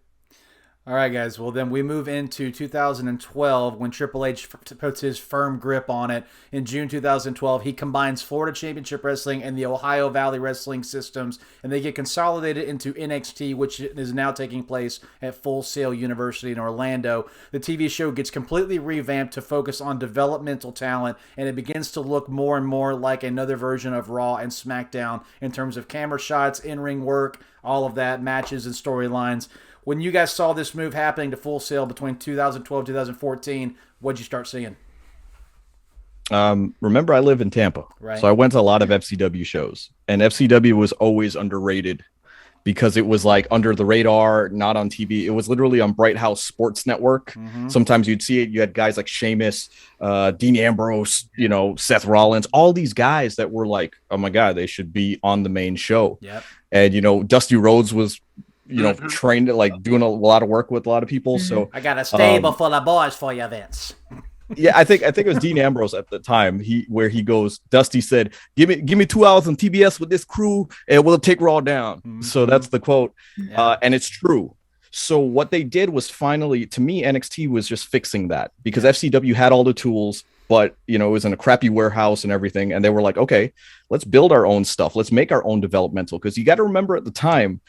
All right, guys. Well, then we move into 2012 when Triple H puts his firm grip on it. In June 2012, he combines Florida Championship Wrestling and the Ohio Valley Wrestling systems, and they get consolidated into NXT, which is now taking place at Full Sail University in Orlando. The TV show gets completely revamped to focus on developmental talent, and it begins to look more and more like another version of Raw and SmackDown in terms of camera shots, in-ring work, all of that, matches and storylines. When you guys saw this move happening to Full Sail between 2012 and 2014, what'd you start seeing? Remember, I live in Tampa, so I went to a lot of FCW shows, and FCW was always underrated because it was like under the radar, not on TV. It was literally on Bright House Sports Network. Mm-hmm. Sometimes you'd see it. You had guys like Sheamus, Dean Ambrose, Seth Rollins, all these guys that were like, oh my God, they should be on the main show. Yep. And, Dusty Rhodes was, trained to like doing a lot of work with a lot of people. So I got a stable full of boys for you, Vince. Yeah, I think it was Dean Ambrose at the time. Dusty said, "Give me 2 hours on TBS with this crew, and we'll take Raw down." Mm-hmm. So that's the quote, and it's true. So what they did was finally, to me, NXT was just fixing that because FCW had all the tools, but it was in a crappy warehouse and everything, and they were like, "Okay, let's build our own stuff. Let's make our own developmental." Because you got to remember at the time,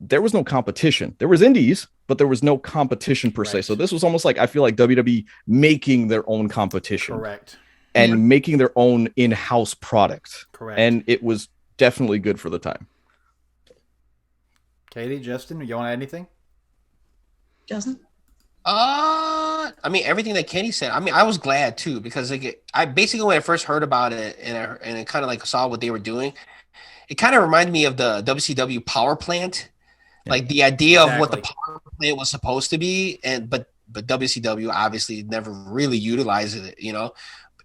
there was no competition. There was indies, but there was no competition per se. So this was almost like, I feel like WWE making their own competition. Correct. And making their own in-house product. Correct. And it was definitely good for the time. Katie, Justin, you want to add anything? Justin? I mean, everything that Kenny said. I mean, I was glad too, because I basically, when I first heard about it and I kind of like saw what they were doing, it kind of reminded me of the WCW power plant. Like the idea of what the power plant was supposed to be, but WCW obviously never really utilized it.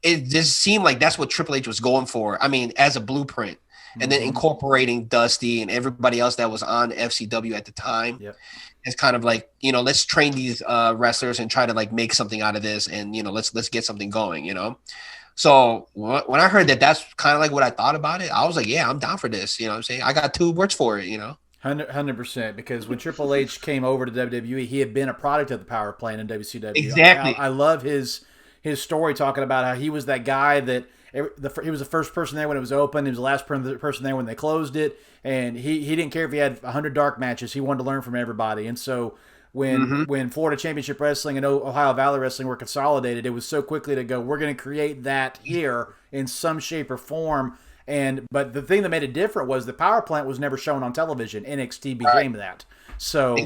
It just seemed like that's what Triple H was going for. I mean, as a blueprint, and then incorporating Dusty and everybody else that was on FCW at the time. Yep. It's kind of like, let's train these wrestlers and try to like make something out of this, and let's get something going. So when I heard that, that's kind of like what I thought about it. I was like, yeah, I'm down for this. You know what I'm saying? I got 2 words for it. 100%, because when Triple H came over to WWE, he had been a product of the power plant in WCW. Exactly. I love his story talking about how he was that guy that he was the first person there when it was open. He was the last person there when they closed it, and he didn't care if he had 100 dark matches. He wanted to learn from everybody, and so when Florida Championship Wrestling and Ohio Valley Wrestling were consolidated, it was so quickly to go, we're going to create that here in some shape or form. But the thing that made it different was the power plant was never shown on television. NXT became that. So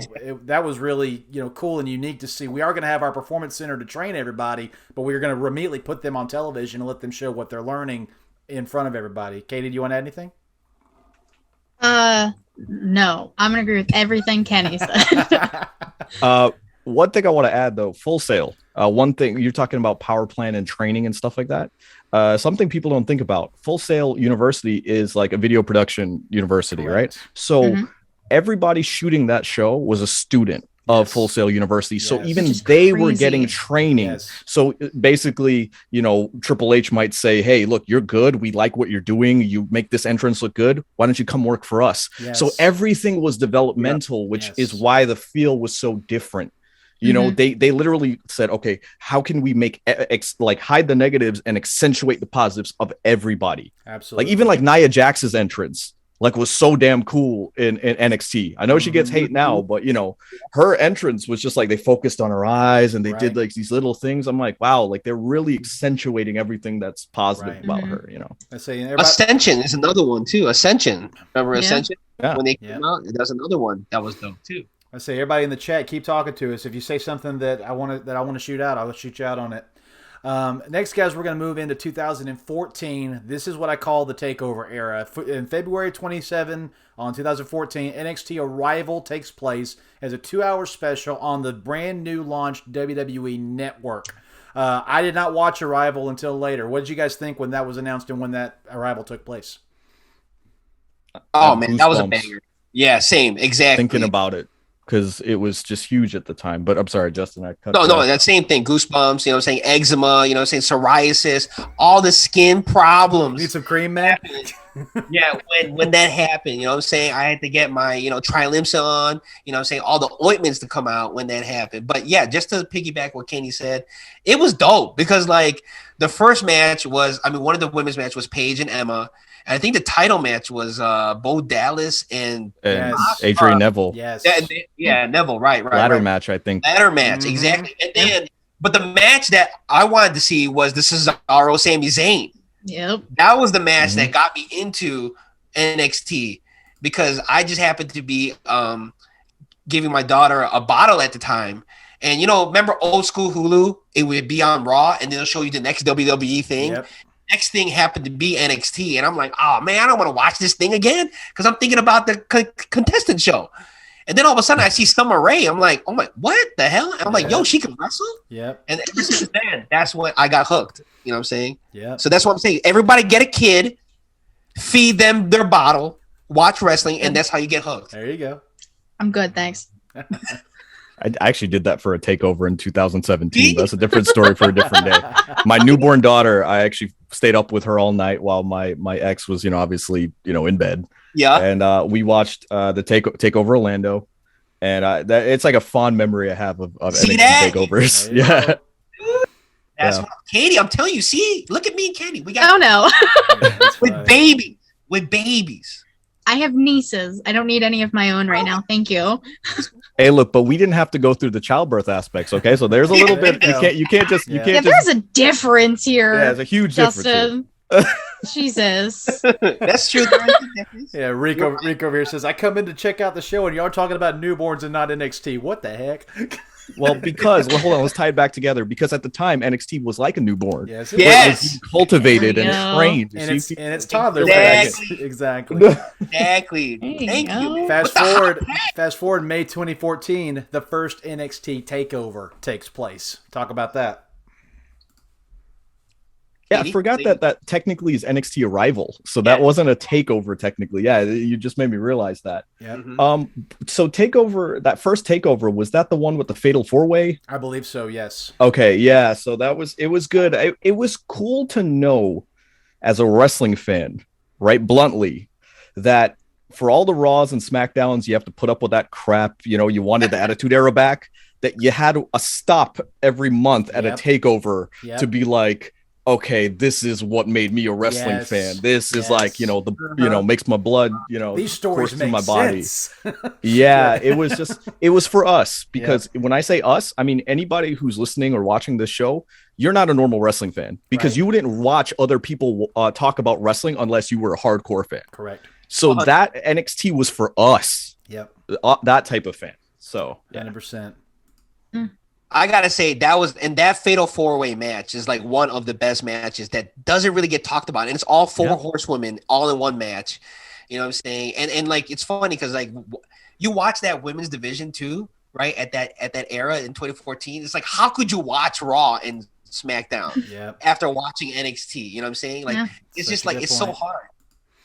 that was really cool and unique to see. We are going to have our performance center to train everybody, but we're going to immediately put them on television and let them show what they're learning in front of everybody. Katie, do you want to add anything? No, I'm going to agree with everything Kenny said. One thing I want to add, though, Full Sail. One thing, you're talking about power plant and training and stuff like that. Something people don't think about. Full Sail University is like a video production university, right? So everybody shooting that show was a student of Full Sail University. So even they were getting training. So basically, Triple H might say, hey, look, you're good. We like what you're doing. You make this entrance look good. Why don't you come work for us? So everything was developmental, which is why the feel was so different. They literally said, okay, how can we make hide the negatives and accentuate the positives of everybody? Absolutely. Like even like Nia Jax's entrance was so damn cool in NXT. I know she gets hate now, but her entrance was just like they focused on her eyes and they did like these little things. I'm like, wow, like they're really accentuating everything that's positive about her. I say Ascension is another one too. Ascension, remember Ascension? Yeah. When they came out, that's another one that was dope too. I say, everybody in the chat, keep talking to us. If you say something that I want to shoot out, I'll shoot you out on it. Next, guys, we're going to move into 2014. This is what I call the takeover era. In February 27 on 2014, NXT Arrival takes place as a 2-hour special on the brand new launched WWE Network. I did not watch Arrival until later. What did you guys think when that was announced and when that Arrival took place? Oh man, that was a banger. Yeah, same, exactly. Thinking about it, because it was just huge at the time. But I'm sorry, Justin. No, that same thing. Goosebumps, saying eczema, saying psoriasis, all the skin problems. Need some cream, man? Yeah, when that happened, I had to get my, Trilimsa on, all the ointments to come out when that happened. But yeah, just to piggyback what Kenny said, it was dope because like the first match was, one of the women's match was Paige and Emma. And I think the title match was Bo Dallas and Adrian Neville. Yes. Yeah, Neville. Right. Ladder match, I think. Ladder match, exactly. And then, but the match that I wanted to see was the Cesaro Sami Zayn. Yep. That was the match that got me into NXT because I just happened to be giving my daughter a bottle at the time. And, remember old school Hulu? It would be on Raw and they'll show you the next WWE thing. Yep. Next thing happened to be NXT, and I'm like, oh man, I don't want to watch this thing again because I'm thinking about the contestant show. And then all of a sudden, I see Summer Rae. I'm like, oh my, what the hell? And I'm like, yo, she can wrestle. Yep. And ever since then, that's when I got hooked. You know what I'm saying? Yeah. So that's what I'm saying. Everybody get a kid, feed them their bottle, watch wrestling, and that's how you get hooked. There you go. I'm good, thanks. I actually did that for a takeover in 2017. That's a different story for a different day. My newborn daughter, I actually stayed up with her all night while my ex was, obviously, in bed. Yeah. And we watched the Takeover Orlando. And it's like a fond memory I have of NXT takeovers. Yeah. That's what, Katie, I'm telling you, see, look at me and Katie. We got with babies. I have nieces. I don't need any of my own right now. Thank you. Hey, look, but we didn't have to go through the childbirth aspects, okay? So there's a little bit. You can't just. There's a difference here. Yeah, there's a huge difference. Jesus. That's true. Yeah, Rico over here says, I come in to check out the show and y'all are talking about newborns and not NXT. What the heck? Well, hold on, let's tie it back together. Because at the time, NXT was like a newborn. Yes. It was cultivated and trained. And it's toddler. Exactly. Thank you. Fast forward, May 2014, the first NXT takeover takes place. Talk about that. Yeah, I forgot that technically is NXT Arrival, so that wasn't a takeover technically. Yeah, you just made me realize that. Yeah. So takeover, that first takeover, was that the one with the Fatal 4-Way? I believe so. Yes. Okay. Yeah. So it was good. It was cool to know, as a wrestling fan, right, bluntly, that for all the Raws and SmackDowns, you have to put up with that crap. You know, you wanted the Attitude Era back, that you had a stop every month at a takeover to be like, okay, this is what made me a wrestling fan. This is like, you know, makes my blood, you know, these stories course through my sense. body. It was for us, because when I say us, I mean anybody who's listening or watching this show. You're not a normal wrestling fan, because you wouldn't watch other people talk about wrestling unless you were a hardcore fan. Correct. So that NXT was for us. Yep. That type of fan. So 100%. I gotta say that fatal 4-way match is like one of the best matches that doesn't really get talked about, and it's all 4 horsewomen all in one match. You know what I'm saying? And like it's funny because like you watch that women's division too, right? At that era in 2014, it's like how could you watch Raw and SmackDown after watching NXT? You know what I'm saying? Like it's just like it's so hard.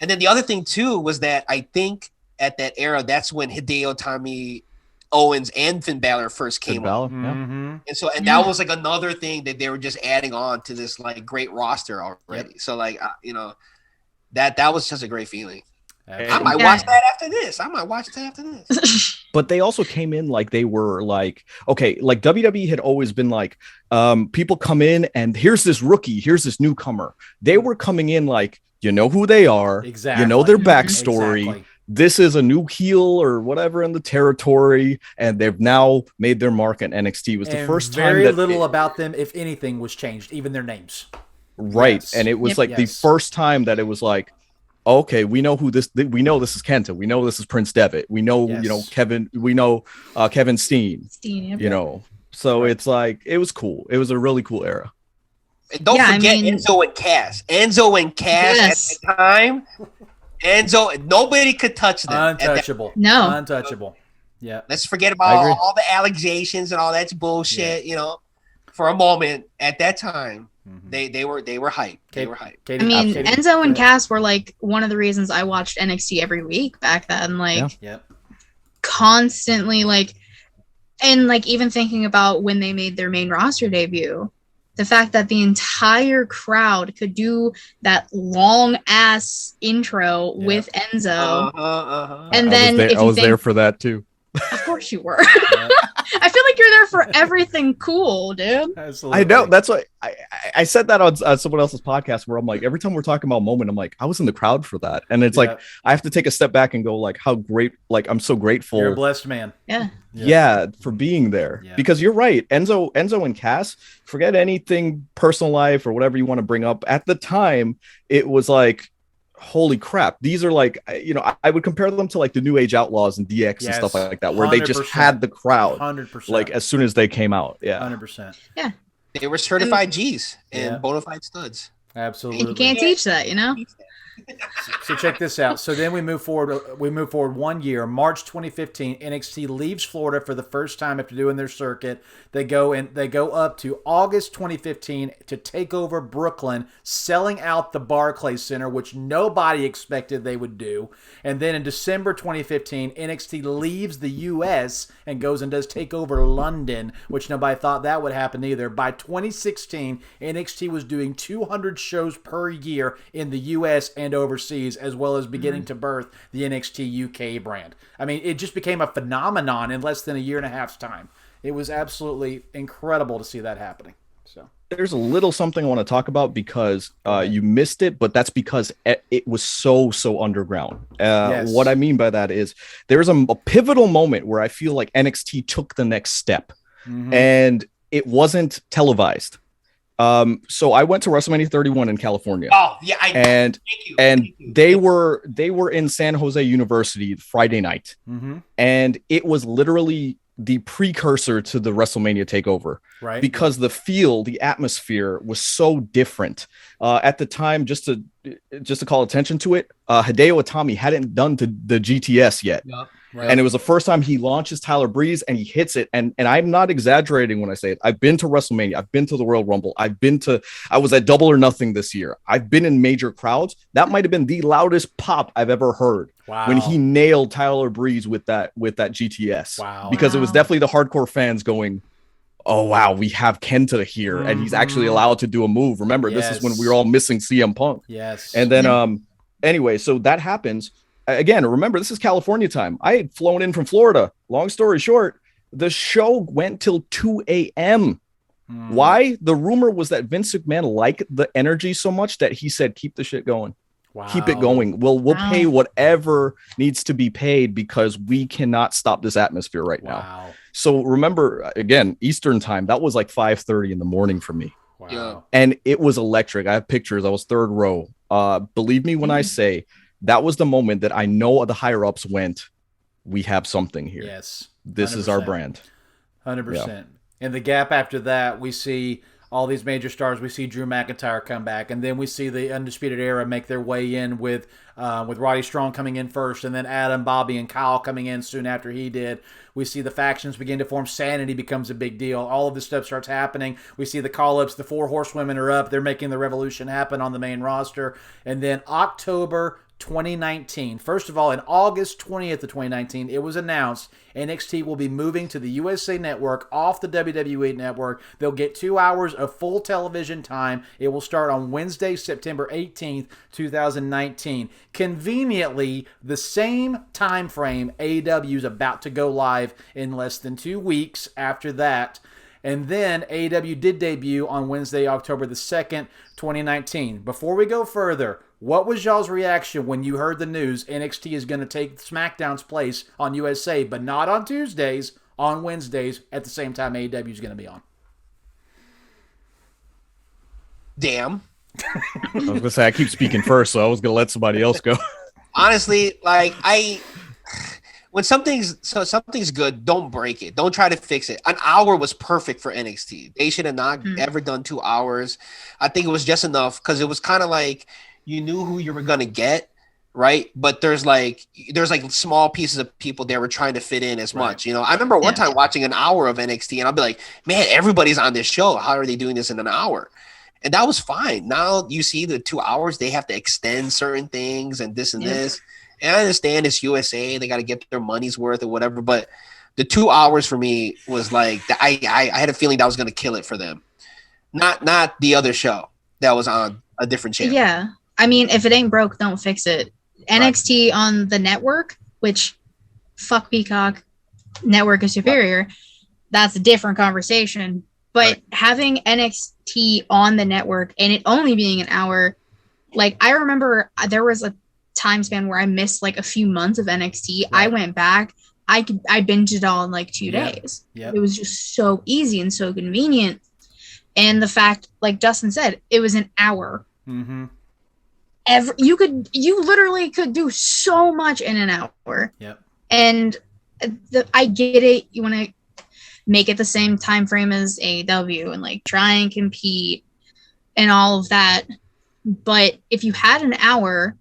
And then the other thing too was that I think at that era, that's when Hideo Itami, Owens, and Finn Balor first came up. And so, and that was like another thing that they were just adding on to this like great roster already. So like, you know, that was just a great feeling. I might watch that after this. But they also came in like they were like, okay, like WWE had always been like, people come in and here's this rookie, here's this newcomer. They were coming in like, you know who they are, you know their backstory. This is a new heel or whatever in the territory, and they've now made their mark at NXT. It was the first time very little about them, if anything, was changed, even their names. Right, and it was like the first time that it was like, okay, we know who this. We know this is Kenta. We know this is Prince Devitt. We know, you know, Kevin. We know Kevin Steen. You know, so it's like it was cool. It was a really cool era. And don't forget Enzo and Cass. Enzo and Cass at the time. Enzo, nobody could touch them. Untouchable. Untouchable. Yeah. Let's forget about all the allegations and all that bullshit. You know, for a moment at that time, they were hyped. They were hyped. I mean, Enzo and Cass were like one of the reasons I watched NXT every week back then. Like, constantly, like, and like even thinking about when they made their main roster debut. The fact that the entire crowd could do that long ass intro with Enzo, and then I was there for that too. Of course you were. I feel like you're there for everything cool, dude. Absolutely. I know. That's why I said that on someone else's podcast where I'm like, every time we're talking about Moment, I'm like, I was in the crowd for that. And it's like, I have to take a step back and go like, how great, like, I'm so grateful. You're a blessed man. Yeah, for being there. Because you're right. Enzo and Cass, forget anything personal life or whatever you want to bring up. At the time, it was like, holy crap, these are like, you know, I would compare them to like the New Age Outlaws and DX and stuff like that, where they just had the crowd 100%. Like as soon as they came out. 100%. Yeah, they were certified G's and bona fide studs. Absolutely. You can't teach that, you know. So check this out. So then we move forward. We move forward 1 year. March 2015, NXT leaves Florida for the first time after doing their circuit. They go up to August 2015 to take over Brooklyn, selling out the Barclays Center, which nobody expected they would do. And then in December 2015, NXT leaves the U.S. and goes and does take over London, which nobody thought that would happen either. By 2016, NXT was doing 200 shows per year in the U.S. and overseas, as well as beginning to birth the NXT UK brand. I mean, it just became a phenomenon in less than a year and a half's time. It was absolutely incredible to see that happening. So there's a little something I want to talk about because you missed it, but that's because it was so underground. What I mean by that is there's a pivotal moment where I feel like NXT took the next step, and it wasn't televised. So I went to WrestleMania 31 in California. Oh yeah, thank you. They were in San Jose University Friday night, and it was literally the precursor to the WrestleMania takeover, right? Because the feel, the atmosphere was so different at the time. Just to call attention to it, Hideo Itami hadn't done the GTS yet. Yep. Right. And it was the first time he launches Tyler Breeze and he hits it. And I'm not exaggerating when I say it. I've been to WrestleMania. I've been to the Royal Rumble. I was at Double or Nothing this year. I've been in major crowds. That might have been the loudest pop I've ever heard. Wow. When he nailed Tyler Breeze with that GTS. Wow. Because it was definitely the hardcore fans going, oh, wow, we have Kenta here. And he's actually allowed to do a move. Remember, this is when we were all missing CM Punk. Yes. And then, anyway, so that happens. again, remember, this is California time. I had flown in from Florida. Long story short, the show went till 2 a.m. Why? The rumor was that Vince McMahon liked the energy so much that he said, keep the shit going. Wow. Keep it going. We'll pay whatever needs to be paid because we cannot stop this atmosphere right now. So remember, again, Eastern time, that was like 5:30 in the morning for me. Wow. And it was electric. I have pictures. I was third row. Believe me when I say that was the moment that I know the higher ups went, we have something here. Yes. 100%. This is our brand. 100%. Yeah. In the gap after that, we see all these major stars. We see Drew McIntyre come back, and then we see the Undisputed Era make their way in with Roddy Strong coming in first, and then Adam, Bobby, and Kyle coming in soon after he did. We see the factions begin to form. Sanity becomes a big deal. All of this stuff starts happening. We see the call-ups. The 4 horsewomen are up. They're making the revolution happen on the main roster. And then October 2019. First of all, in August 20th of 2019, it was announced NXT will be moving to the USA Network off the WWE Network. They'll get 2 hours of full television time. It will start on Wednesday, September 18th, 2019. Conveniently, the same time frame AEW is about to go live in less than 2 weeks after that. And then AEW did debut on Wednesday, October the 2nd, 2019. Before we go further, what was y'all's reaction when you heard the news NXT is going to take SmackDown's place on USA, but not on Tuesdays, on Wednesdays, at the same time AEW is going to be on? Damn. I was going to say, I keep speaking first, so I was going to let somebody else go. Honestly, like, when something's good, don't break it. Don't try to fix it. An hour was perfect for NXT. They should have not ever done 2 hours. I think it was just enough because it was kind of like you knew who you were gonna get, right? But there's like small pieces of people they were trying to fit in as much. You know, I remember one time watching an hour of NXT, and I'll be like, man, everybody's on this show. How are they doing this in an hour? And that was fine. Now you see the 2 hours, they have to extend certain things and this and this. And I understand it's USA, they got to get their money's worth or whatever. But the 2 hours for me was like, I had a feeling that was going to kill it for them. Not the other show that was on a different channel. Yeah. I mean, if it ain't broke, don't fix it. NXT on the network, which fuck Peacock, network is superior. That's a different conversation. But having NXT on the network and it only being an hour, like I remember there was a time span where I missed like a few months of NXT. I went back. I binged it all in like 2 days. It was just so easy and so convenient. And the fact, like Justin said, it was an hour. Mm-hmm. You literally could do so much in an hour. Yep. And I get it. You want to make it the same time frame as AEW and like try and compete and all of that. But if you had an hour,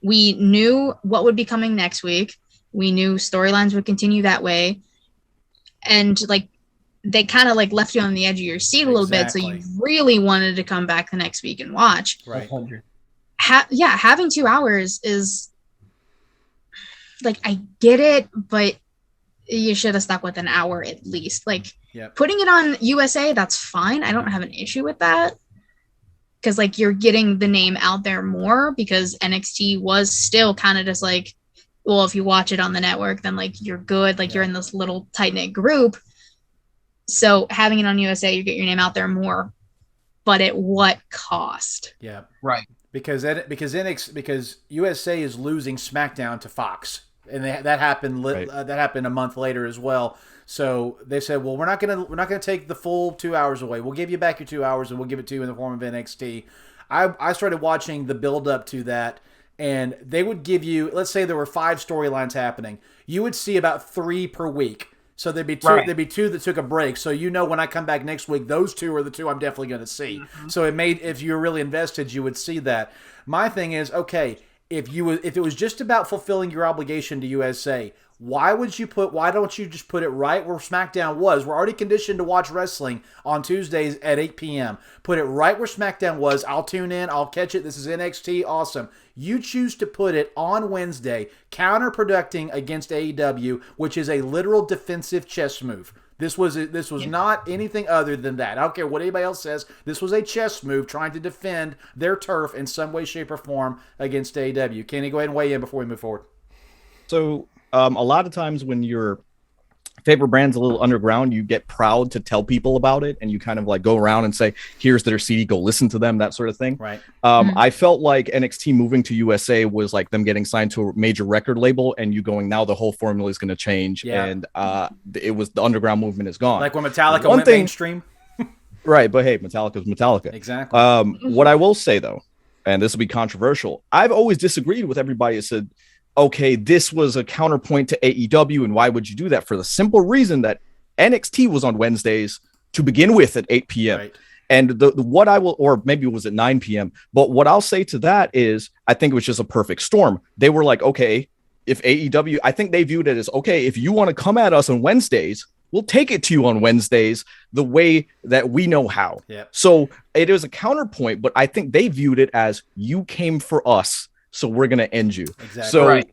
we knew what would be coming next week. We knew storylines would continue that way. And like they kind of like left you on the edge of your seat a little bit. So you really wanted to come back the next week and watch. Right. Having 2 hours is like, I get it, but you should have stuck with an hour at least. Like putting it on USA, that's fine. I don't have an issue with that. Because like you're getting the name out there more because NXT was still kind of just like, well, if you watch it on the network, then like you're good. Like you're in this little tight knit group. So having it on USA, you get your name out there more, but at what cost? Yeah, right. Because USA is losing SmackDown to Fox, and that happened. That happened a month later as well. So they said, well, we're not gonna take the full 2 hours away. We'll give you back your 2 hours, and we'll give it to you in the form of NXT. I started watching the build up to that, and they would give you, let's say there were 5 storylines happening, you would see about 3 per week. So there'd be two that took a break. So when I come back next week, those 2 are the 2 I'm definitely going to see. Mm-hmm. So if you're really invested, you would see that. My thing is, okay, if it was just about fulfilling your obligation to USA, why don't you just put it right where SmackDown was? We're already conditioned to watch wrestling on Tuesdays at 8 p.m. Put it right where SmackDown was. I'll tune in. I'll catch it. This is NXT. Awesome. You choose to put it on Wednesday, counterproducing against AEW, which is a literal defensive chess move. This was not anything other than that. I don't care what anybody else says. This was a chess move trying to defend their turf in some way, shape, or form against AEW. Kenny, go ahead and weigh in before we move forward. So a lot of times when your favorite brand's a little underground, you get proud to tell people about it, and you kind of like go around and say, here's their CD, go listen to them, that sort of thing. Right. I felt like NXT moving to USA was like them getting signed to a major record label and you going, now the whole formula is going to change. Yeah. And it was the underground movement is gone. Like when Metallica went mainstream. Right. But hey, Metallica's Metallica. Exactly. What I will say though, and this will be controversial, I've always disagreed with everybody that said, okay, this was a counterpoint to AEW, and why would you do that? For the simple reason that NXT was on Wednesdays to begin with at 8 p.m. Right. And what I will, or maybe it was at 9 p.m., but what I'll say to that is I think it was just a perfect storm. They were like, okay, if AEW, I think they viewed it as, okay, if you want to come at us on Wednesdays, we'll take it to you on Wednesdays the way that we know how. Yep. So it was a counterpoint, but I think they viewed it as you came for us, so we're going to end you. Exactly. So Right.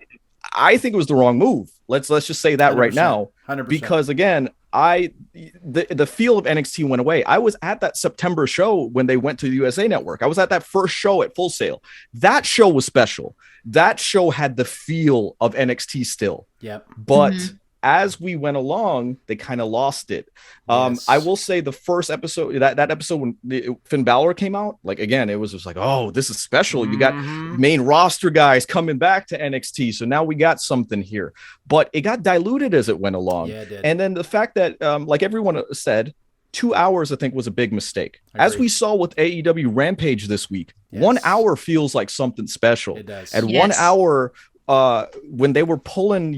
I think it was the wrong move. Let's just say that 100%, right now, 100%. because again, the feel of NXT went away. I was at that September show when they went to the USA Network. I was at that first show at Full Sail. That show was special. That show had the feel of NXT still. Yep. But as we went along, they kind of lost it. Yes. I will say the first episode, that episode when Finn Balor came out, like, again, it was just like, oh, this is special. You got main roster guys coming back to NXT. So now we got something here. But it got diluted as it went along. Yeah, it did. And then the fact that, like everyone said, 2 hours, I think, was a big mistake. As we saw with AEW Rampage this week, 1 hour feels like something special. It does. And Yes. 1 hour, when they were pulling,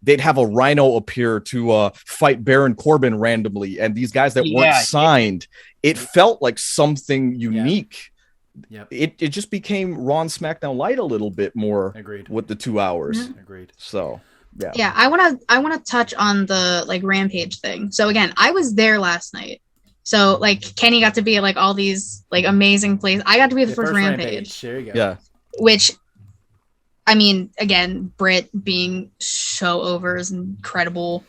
they'd have a Rhino appear to fight Baron Corbin randomly, and these guys that weren't signed, it felt like something unique. Yep. It just became Raw and SmackDown Light a little bit more. Agreed. With the 2 hours. Agreed. So yeah. Yeah, I wanna touch on the like Rampage thing. So again, I was there last night. So like Kenny got to be at like all these like amazing places. I got to be at the first Rampage. There you go. Yeah. Which, I mean, again, Britt being so over is incredible.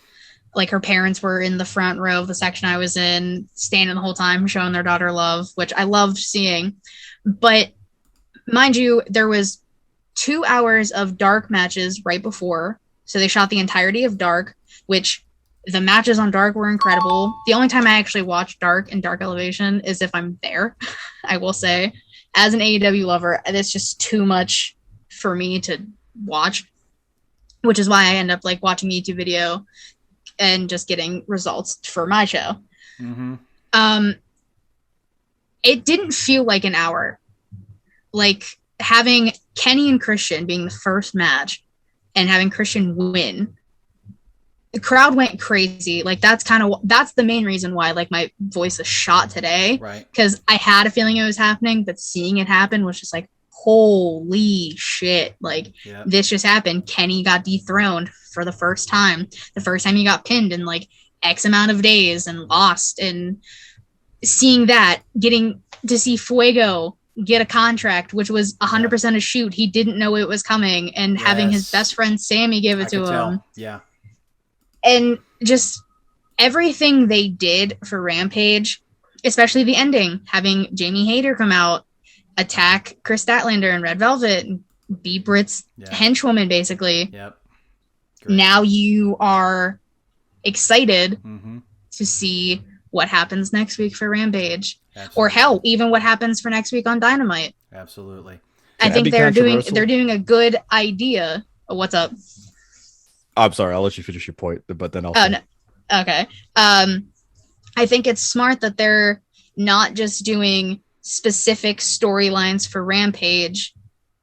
Like her parents were in the front row of the section I was in, standing the whole time, showing their daughter love, which I loved seeing. But mind you, there was 2 hours of Dark matches right before. So they shot the entirety of Dark, which the matches on Dark were incredible. The only time I actually watch Dark and Dark Elevation is if I'm there, I will say. As an AEW lover, it's just too much for me to watch, which is why I end up like watching YouTube video and just getting results for my show. It didn't feel like an hour. Like having Kenny and Christian being the first match and having Christian win, the crowd went crazy. Like that's the main reason why like my voice is shot today, Right. Because I had a feeling it was happening, but seeing it happen was just like, holy shit, like this just happened. Kenny got dethroned for the first time he got pinned in like X amount of days and lost, and seeing that, getting to see Fuego get a contract, which was 100% a shoot. He didn't know it was coming, and having his best friend Sammy give it to him. Yeah. And just everything they did for Rampage, especially the ending, having Jamie Hayter come out, attack Chris Statlander and Red Velvet, and be Britt's henchwoman, basically. Yep. Great. Now you are excited to see what happens next week for Rampage. Absolutely. Or hell, even what happens for next week on Dynamite. Absolutely. I think they're doing a good idea. Oh, what's up? I'm sorry, I'll let you finish your point, but then I'll. Oh no. Okay. I think it's smart that they're not just doing specific storylines for Rampage.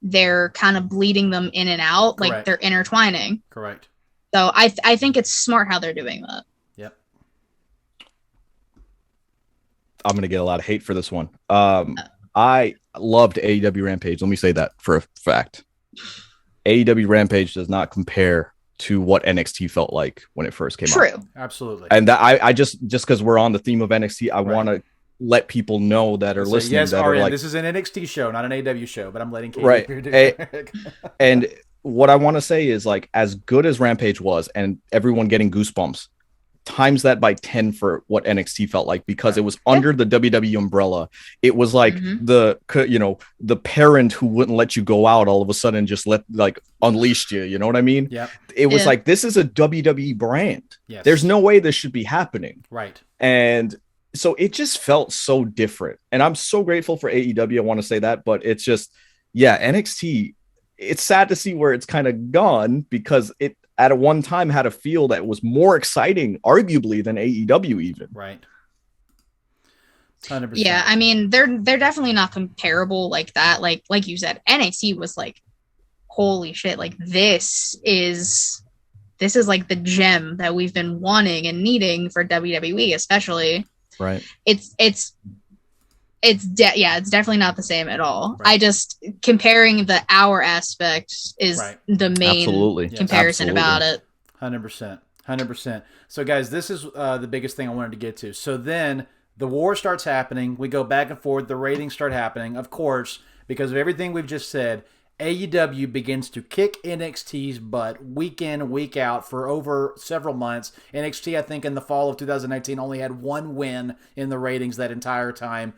They're kind of bleeding them in and out, like they're intertwining. Correct. So I think it's smart how they're doing that. Yep. I'm gonna get a lot of hate for this one. I loved AEW Rampage. Let me say that for a fact. AEW Rampage does not compare to what NXT felt like when it first came out. True. Absolutely. And that I just because we're on the theme of NXT, I want to let people know that are listening. Yes, that Arian, are like, this is an NXT show, not an AW show, but I'm letting Katie right. here do And what I want to say is, like, as good as Rampage was, and everyone getting goosebumps, times that by 10 for what NXT felt like, because it was under the WWE umbrella. It was like the parent who wouldn't let you go out all of a sudden just unleashed you. You know what I mean? Yeah. It was like, this is a WWE brand. Yes. There's no way this should be happening. Right. And so it just felt so different. And I'm so grateful for AEW. I want to say that, but it's just, NXT, it's sad to see where it's kind of gone, because it at one time had a feel that was more exciting, arguably, than AEW even. Right. 100%. Yeah, I mean, they're definitely not comparable like that. Like you said, NXT was like, holy shit, like this is like the gem that we've been wanting and needing for WWE, especially. Right. It's definitely not the same at all. Right. I just, comparing the hour aspect is the main comparison about it. 100%. So guys, this is the biggest thing I wanted to get to. So then the war starts happening. We go back and forth. The ratings start happening. Of course, because of everything we've just said, AEW begins to kick NXT's butt week in, week out for over several months. NXT, I think, in the fall of 2019 only had one win in the ratings that entire time.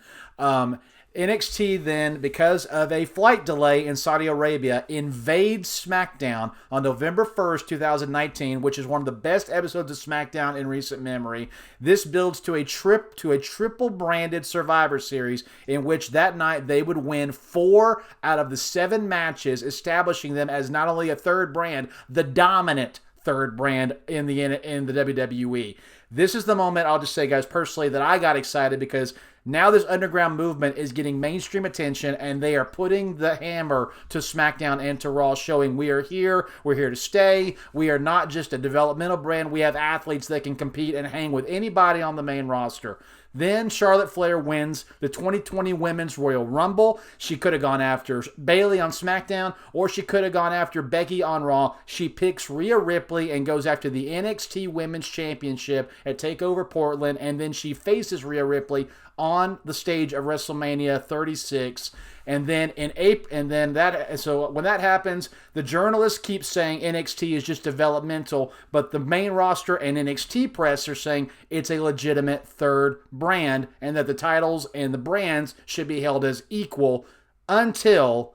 NXT then, because of a flight delay in Saudi Arabia, invades SmackDown on November 1st, 2019, which is one of the best episodes of SmackDown in recent memory. This builds to a triple branded Survivor Series, in which that night they would win 4 out of the 7 matches, establishing them as not only a third brand, the dominant third brand in the WWE. This is the moment, I'll just say, guys, personally, that I got excited, because now this underground movement is getting mainstream attention, and they are putting the hammer to SmackDown and to Raw, showing we are here, we're here to stay, we are not just a developmental brand, we have athletes that can compete and hang with anybody on the main roster. Then Charlotte Flair wins the 2020 Women's Royal Rumble. She could have gone after Bayley on SmackDown, or she could have gone after Becky on Raw. She picks Rhea Ripley and goes after the NXT Women's Championship at TakeOver Portland, and then she faces Rhea Ripley on the stage of WrestleMania 36. And then in April, so when that happens, the journalists keep saying NXT is just developmental, but the main roster and NXT press are saying it's a legitimate third brand, and that the titles and the brands should be held as equal, until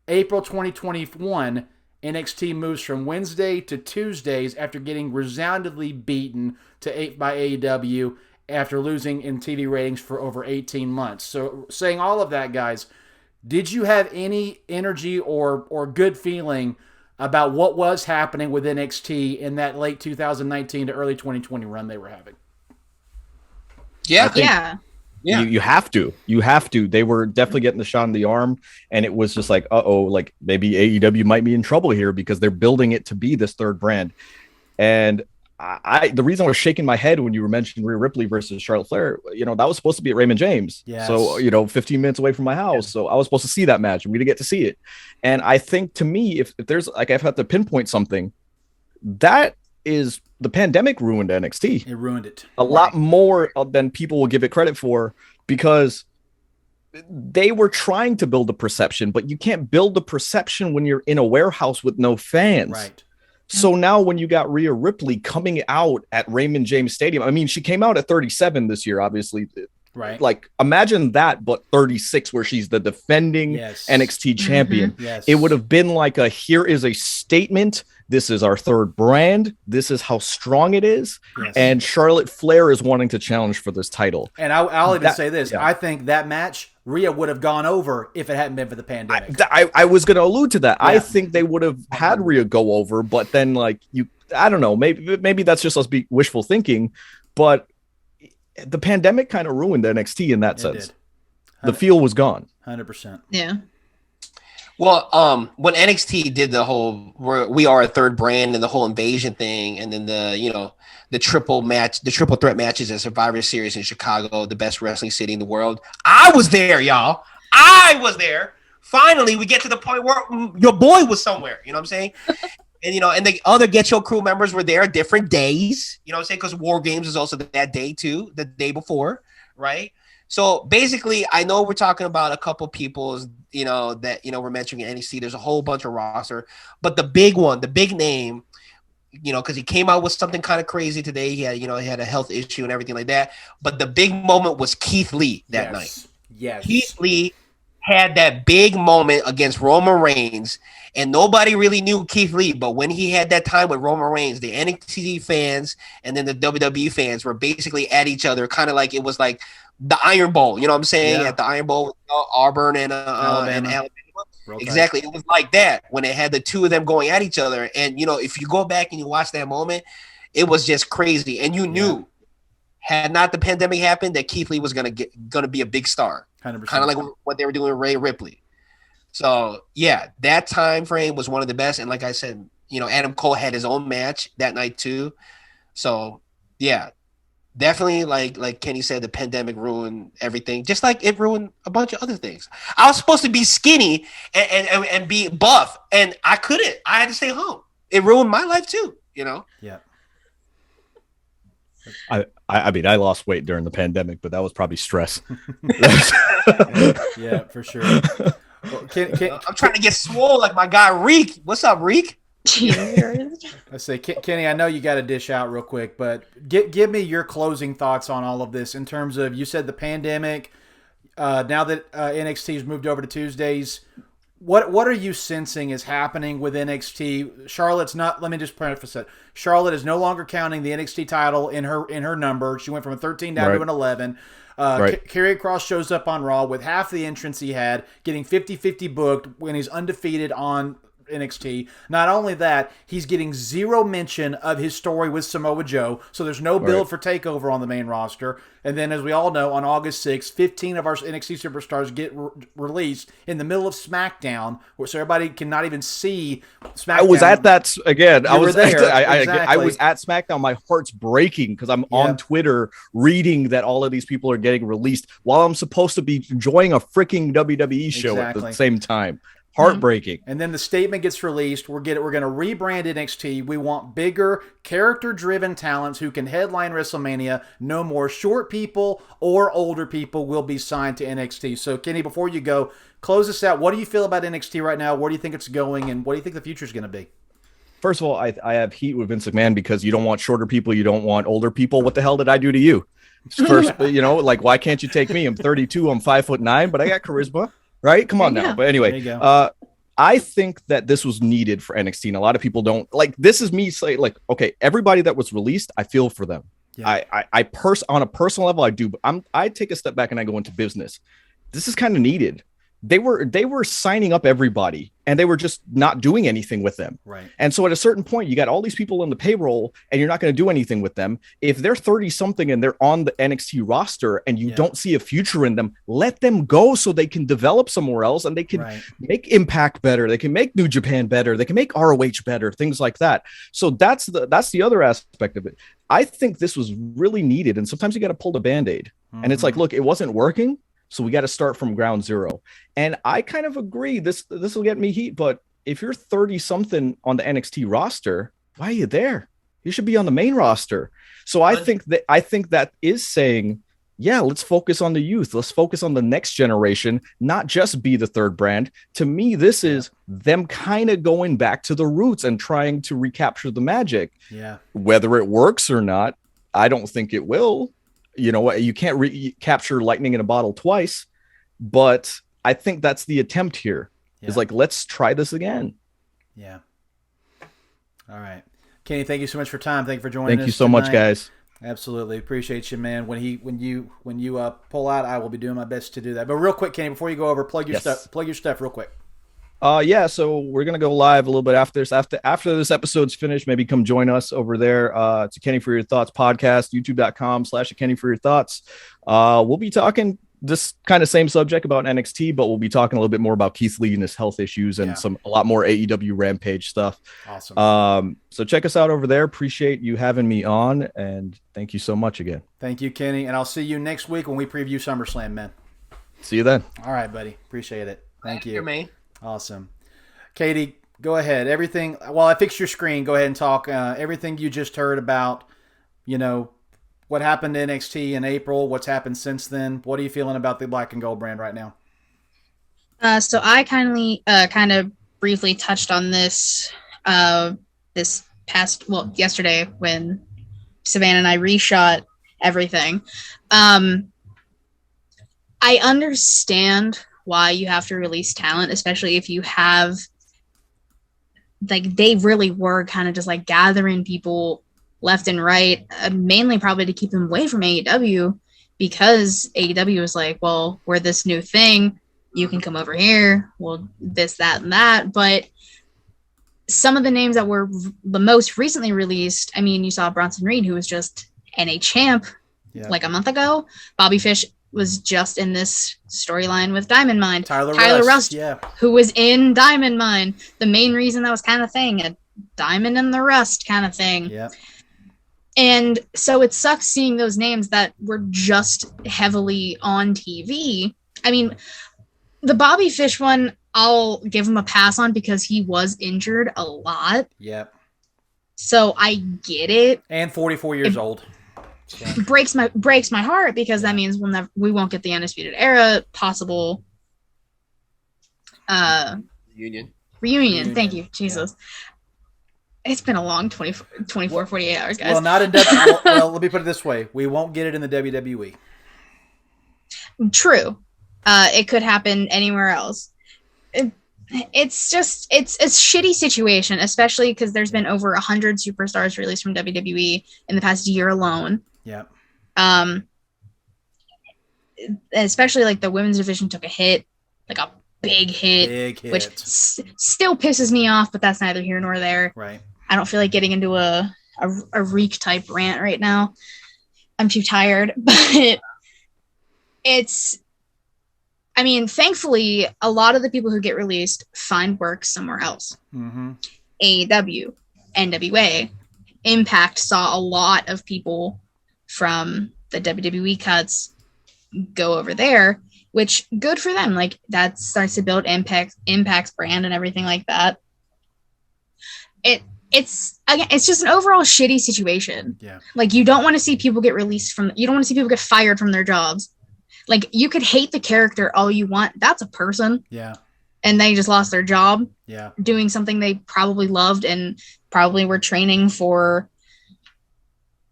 April 2021. NXT moves from Wednesday to Tuesdays after getting resoundingly beaten by AEW after losing in TV ratings for over 18 months. So saying all of that, guys, did you have any energy or good feeling about what was happening with NXT in that late 2019 to early 2020 run they were having? Yeah. You have to. They were definitely getting the shot in the arm, and it was just like, like maybe AEW might be in trouble here, because they're building it to be this third brand. And the reason I was shaking my head when you were mentioning Rhea Ripley versus Charlotte Flair, that was supposed to be at Raymond James. Yes. So, 15 minutes away from my house. So I was supposed to see that match, and we didn't get to see it. And I think, to me, if there's like, I've had to pinpoint something, that is the pandemic ruined NXT. It ruined it a lot more than people will give it credit for, because they were trying to build a perception, but you can't build a perception when you're in a warehouse with no fans. Right. So now when you got Rhea Ripley coming out at Raymond James Stadium, I mean, she came out at 37 this year, obviously. Right. Like, imagine that, but 36, where she's the defending NXT champion. Mm-hmm. Yes. It would have been like here is a statement. This is our third brand. This is how strong it is. Yes. And Charlotte Flair is wanting to challenge for this title. And I'll even say this. Yeah. I think that match, Rhea would have gone over if it hadn't been for the pandemic. I was going to allude to that. Yeah. I think they would have had Rhea go over, but then I don't know, maybe that's just us wishful thinking, but the pandemic kind of ruined NXT in that sense. The feel was gone. 100%. Yeah. Well, when NXT did the whole we are a third brand and the whole invasion thing, and then the triple threat matches at Survivor Series in Chicago, the best wrestling city in the world, I was there, y'all. I was there. Finally, we get to the point where your boy was somewhere. You know what I'm saying? And and the other Get Your Crew members were there different days. You know what I'm saying? Because War Games is also that day too, the day before, right? So basically, I know we're talking about a couple people, that we're mentioning NXT. There's a whole bunch of roster, but the big one, the big name, because he came out with something kind of crazy today. He had a health issue and everything like that. But the big moment was Keith Lee that night. Yes. Keith Lee had that big moment against Roman Reigns, and nobody really knew Keith Lee. But when he had that time with Roman Reigns, the NXT fans and then the WWE fans were basically at each other, kind of like it was like the Iron Bowl. You know what I'm saying? Yeah. At the Iron Bowl with Auburn and Alabama. Exactly. It was like that when it had the two of them going at each other. And, if you go back and you watch that moment, it was just crazy. And you knew, had not the pandemic happened, that Keith Lee was gonna be a big star. 100%. Kind of like what they were doing with Rhea Ripley. So, yeah, that time frame was one of the best. And like I said, Adam Cole had his own match that night too. So, yeah. Definitely, like Kenny said, the pandemic ruined everything, just like it ruined a bunch of other things. I was supposed to be skinny and be buff, and I couldn't. I had to stay home. It ruined my life too, Yeah. I mean, I lost weight during the pandemic, but that was probably stress. Yeah, for sure. Well, I'm trying to get swole like my guy Reek. What's up, Reek? I say, Kenny, I know you got to dish out real quick, but give me your closing thoughts on all of this in terms of, you said the pandemic, now that NXT's moved over to Tuesdays, what are you sensing is happening with NXT? Charlotte's not, let me just preface it. Charlotte is no longer counting the NXT title in her number. She went from a 13 down to an 11. Karrion Kross shows up on Raw with half the entrance he had, getting 50-50 booked when he's undefeated on NXT. Not only that, he's getting zero mention of his story with Samoa Joe, so there's no build for TakeOver on the main roster. And then, as we all know, on August 6th, 15 of our NXT superstars get released in the middle of SmackDown, so everybody cannot even see SmackDown. I was at that again. I was there. I was at SmackDown. My heart's breaking because I'm on Twitter reading that all of these people are getting released while I'm supposed to be enjoying a freaking WWE show at the same time. Heartbreaking. And then the statement gets released. We're going to rebrand NXT. We want bigger, character-driven talents who can headline WrestleMania. No more short people or older people will be signed to NXT. So, Kenny, before you go, close us out. What do you feel about NXT right now? Where do you think it's going? And what do you think the future is going to be? First of all, I have heat with Vince McMahon because you don't want shorter people. You don't want older people. What the hell did I do to you? First, why can't you take me? I'm 32. I'm 5'9", but I got charisma. Right? Come on now. But anyway, I think that this was needed for NXT. And a lot of people don't like, this is me saying like, okay, everybody that was released, I feel for them. Yeah. On a personal level, I do, but I take a step back and I go into business. This is kind of needed. They were signing up everybody and they were just not doing anything with them. Right. And so at a certain point, you got all these people on the payroll and you're not going to do anything with them. If they're 30 something and they're on the NXT roster and you don't see a future in them, let them go so they can develop somewhere else and they can make Impact better. They can make New Japan better. They can make ROH better, things like that. So that's the other aspect of it. I think this was really needed. And sometimes you got to pull the Band-Aid and it's like, look, it wasn't working. So we got to start from ground zero. And I kind of agree. This will get me heat. But if you're 30 something on the NXT roster, why are you there? You should be on the main roster. So I think that is saying, yeah, let's focus on the youth. Let's focus on the next generation, not just be the third brand. To me, this is them kind of going back to the roots and trying to recapture the magic. Yeah. Whether it works or not, I don't think it will. You know what? You can't capture lightning in a bottle twice, but I think that's the attempt here. Is like, let's try this again. Yeah. All right. Kenny, thank you so much for your time. Thank you for joining us. Thank you so much, guys. Absolutely. Appreciate you, man. When you pull out, I will be doing my best to do that. But real quick, Kenny, before you go over, plug your stuff real quick. So we're gonna go live a little bit after this. After this episode's finished, maybe come join us over there. It's a Kenny for Your Thoughts podcast, youtube.com/a Kenny for Your Thoughts. We'll be talking this kind of same subject about NXT, but we'll be talking a little bit more about Keith Lee and his health issues and a lot more AEW Rampage stuff. Awesome. So check us out over there. Appreciate you having me on, and thank you so much again. Thank you, Kenny, and I'll see you next week when we preview SummerSlam, man. See you then. All right, buddy. Appreciate it. Thank you. Man. Awesome. Katie, go ahead. Everything, while I fix your screen, go ahead and talk. Everything you just heard about, what happened to NXT in April, what's happened since then. What are you feeling about the Black and Gold brand right now? So I kind of briefly touched on this yesterday when Savannah and I reshot everything. I understand why you have to release talent, especially if you have, like, they really were kind of just like gathering people left and right, mainly probably to keep them away from AEW, because AEW was like, well, we're this new thing, you can come over here, well, this, that, and that. But some of the names that were the most recently released, I mean, you saw Bronson Reed, who was just NA champ like a month ago. Bobby Fish was just in this storyline with Diamond Mine. Tyler Rust, who was in Diamond Mine. The main reason that was kind of thing, a Diamond and the Rust kind of thing. Yeah. And so it sucks seeing those names that were just heavily on TV. I mean, the Bobby Fish one, I'll give him a pass on because he was injured a lot. Yep. So I get it. And 44 years old. So. Breaks my heart because that means we won't get the Undisputed Era possible reunion. Thank you, Jesus. Yeah. It's been a long 24, 48 hours, guys. Well, not in depth. Well, let me put it this way: we won't get it in the WWE. True. It could happen anywhere else. It's a shitty situation, especially because there's been over 100 superstars released from WWE in the past year alone. Yeah. Especially like the women's division took a hit, like a big hit. Which still pisses me off, but that's neither here nor there. Right. I don't feel like getting into a reek type rant right now. I'm too tired, but I mean, thankfully, a lot of the people who get released find work somewhere else. Mm-hmm. AEW, NWA, Impact saw a lot of people from the WWE cuts go over there, which good for them. Like, that starts to build Impact's brand and everything like that. It's just an overall shitty situation. Yeah. Like, you don't want to see people get released you don't want to see people get fired from their jobs. Like, you could hate the character all you want. That's a person. Yeah. And they just lost their job. Yeah. Doing something they probably loved and probably were training for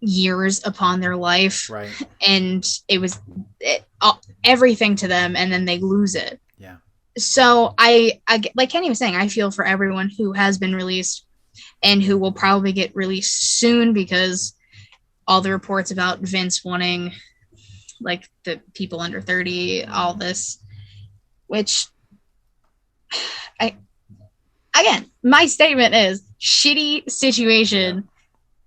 years upon their life. Right. And it was everything to them, and then they lose it. Yeah. So I like Kenny was saying, I feel for everyone who has been released and who will probably get released soon, because all the reports about Vince wanting, like, the people under 30, all this, which again, my statement is shitty situation.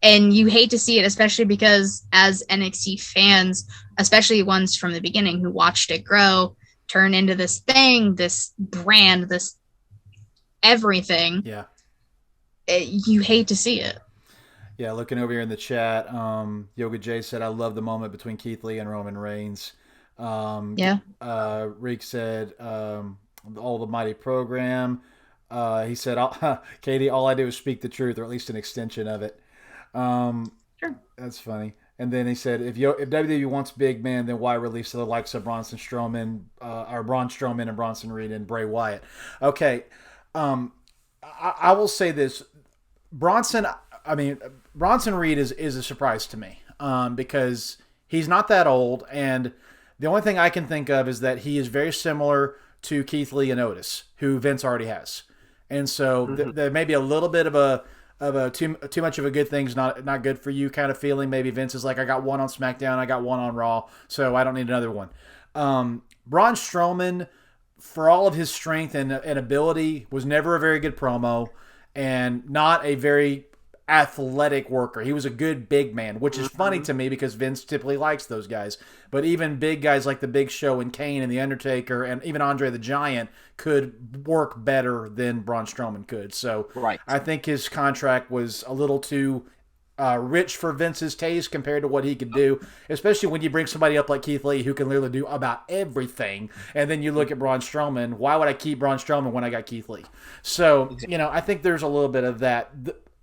And you hate to see it, especially because as NXT fans, especially ones from the beginning who watched it grow, turn into this thing, this brand, this everything. Yeah. You hate to see it. Yeah, looking over here in the chat, Yoga J said, I love the moment between Keith Lee and Roman Reigns. Reek said, all the mighty program. He said, Katie, all I do is speak the truth, or at least an extension of it. Sure. That's funny. And then he said, if WWE wants big man, then why release the likes of Braun Strowman and Bronson Reed and Bray Wyatt? Okay. I will say this. Bronson Reed is a surprise to me, because he's not that old, and the only thing I can think of is that he is very similar to Keith Lee and Otis, who Vince already has. And so there may be a little bit of a too much of a good thing's not good for you kind of feeling. Maybe Vince is like, I got one on SmackDown, I got one on Raw, so I don't need another one. Braun Strowman, for all of his strength and ability, was never a very good promo and not a very athletic worker. He was a good big man, which is funny to me because Vince typically likes those guys. But even big guys like The Big Show and Kane and The Undertaker and even Andre the Giant could work better than Braun Strowman could. So right. I think his contract was a little too rich for Vince's taste compared to what he could do, especially when you bring somebody up like Keith Lee who can literally do about everything. And then you look at Braun Strowman. Why would I keep Braun Strowman when I got Keith Lee? So, I think there's a little bit of that.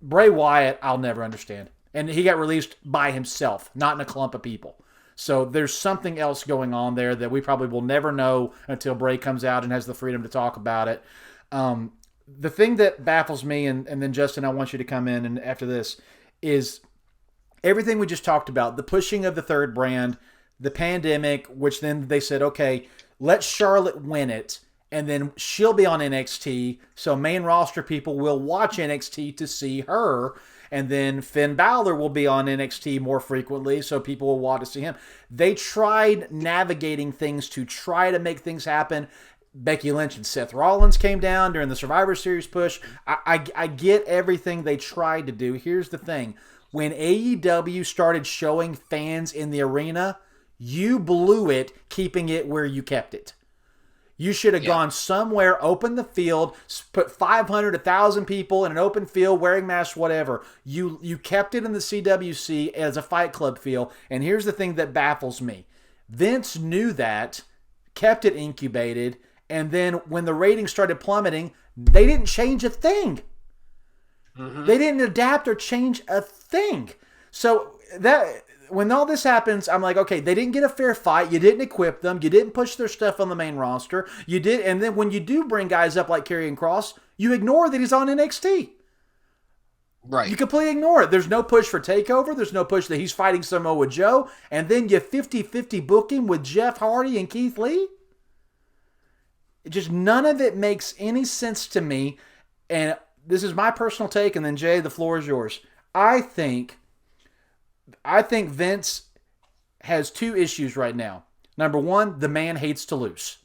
Bray Wyatt, I'll never understand. And he got released by himself, not in a clump of people. So there's something else going on there that we probably will never know until Bray comes out and has the freedom to talk about it. the thing that baffles me, and then Justin, I want you to come in and after this, is everything we just talked about, the pushing of the third brand, the pandemic, which then they said, okay, let Charlotte win it, and then she'll be on NXT, so main roster people will watch NXT to see her, and then Finn Balor will be on NXT more frequently, so people will want to see him. They tried navigating things to try to make things happen. Becky Lynch and Seth Rollins came down during the Survivor Series push. I get everything they tried to do. Here's the thing. When AEW started showing fans in the arena, you blew it keeping it where you kept it. You should have gone somewhere, open the field, put 500, 1,000 people in an open field, wearing masks, whatever. You kept it in the CWC as a Fight Club feel. And here's the thing that baffles me. Vince knew that, kept it incubated, and then when the ratings started plummeting, they didn't change a thing. Mm-hmm. They didn't adapt or change a thing. So that when all this happens, I'm like, okay, they didn't get a fair fight. You didn't equip them. You didn't push their stuff on the main roster. You did, and then when you do bring guys up like Karrion Kross, you ignore that he's on NXT. Right. You completely ignore it. There's no push for TakeOver. There's no push that he's fighting Samoa Joe. And then you 50-50 book him with Jeff Hardy and Keith Lee. Just none of it makes any sense to me. And this is my personal take, and then Jay, the floor is yours. I think Vince has two issues right now. Number one, the man hates to lose.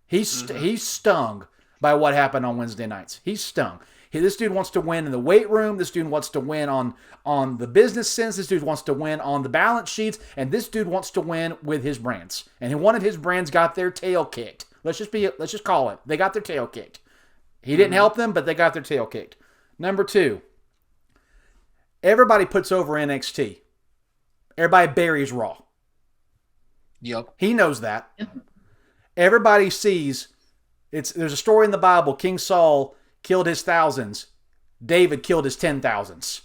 He's stung by what happened on Wednesday nights. He's stung. This dude wants to win in the weight room. This dude wants to win on the business sense. This dude wants to win on the balance sheets. And this dude wants to win with his brands. And one of his brands got their tail kicked. Let's just call it. They got their tail kicked. He didn't help them, but they got their tail kicked. Number two, everybody puts over NXT. Everybody buries Raw. Yep. He knows that. Everybody sees there's a story in the Bible. King Saul killed his thousands. David killed his 10,000s.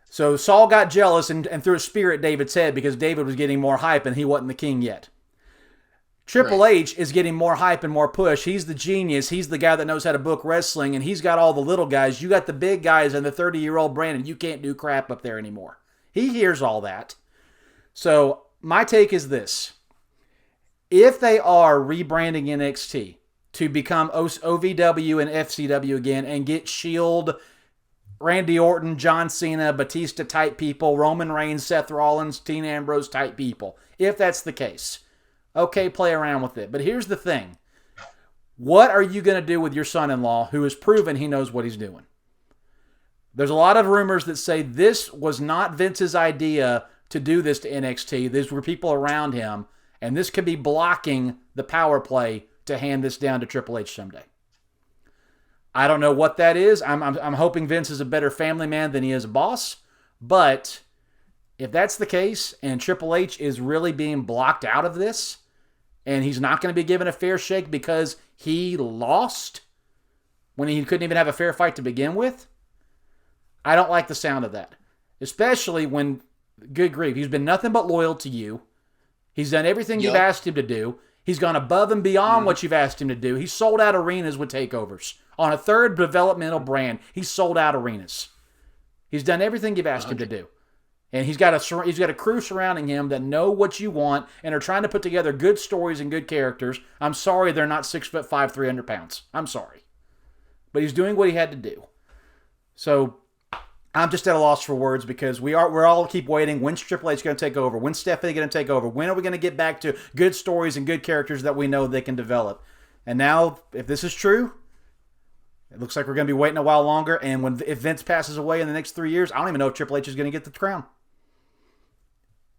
So Saul got jealous and threw a spear at David's head because David was getting more hype and he wasn't the king yet. Triple H is getting more hype and more push. He's the genius. He's the guy that knows how to book wrestling, and he's got all the little guys. You got the big guys and the 30-year-old Brandon. You can't do crap up there anymore. He hears all that. So my take is this. If they are rebranding NXT to become OVW and FCW again and get Shield, Randy Orton, John Cena, Batista type people, Roman Reigns, Seth Rollins, Dean Ambrose type people, if that's the case, okay, play around with it. But here's the thing. What are you going to do with your son-in-law who has proven he knows what he's doing? There's a lot of rumors that say this was not Vince's idea to do this to NXT. These were people around him, and this could be blocking the power play to hand this down to Triple H someday. I don't know what that is. I'm hoping Vince is a better family man than he is a boss, but if that's the case and Triple H is really being blocked out of this, and he's not going to be given a fair shake because he lost when he couldn't even have a fair fight to begin with, I don't like the sound of that. Especially when, good grief, he's been nothing but loyal to you. He's done everything you've asked him to do. He's gone above and beyond what you've asked him to do. He's sold out arenas with takeovers. On a third developmental brand, he's sold out arenas. He's done everything you've asked him to do. And he's got a crew surrounding him that know what you want and are trying to put together good stories and good characters. I'm sorry they're not 6'5", 300 pounds. I'm sorry. But he's doing what he had to do. So I'm just at a loss for words because we're all keep waiting. When's Triple H going to take over? When's Stephanie going to take over? When are we going to get back to good stories and good characters that we know they can develop? And now, if this is true, it looks like we're going to be waiting a while longer. And if Vince passes away in the next 3 years, I don't even know if Triple H is going to get the crown.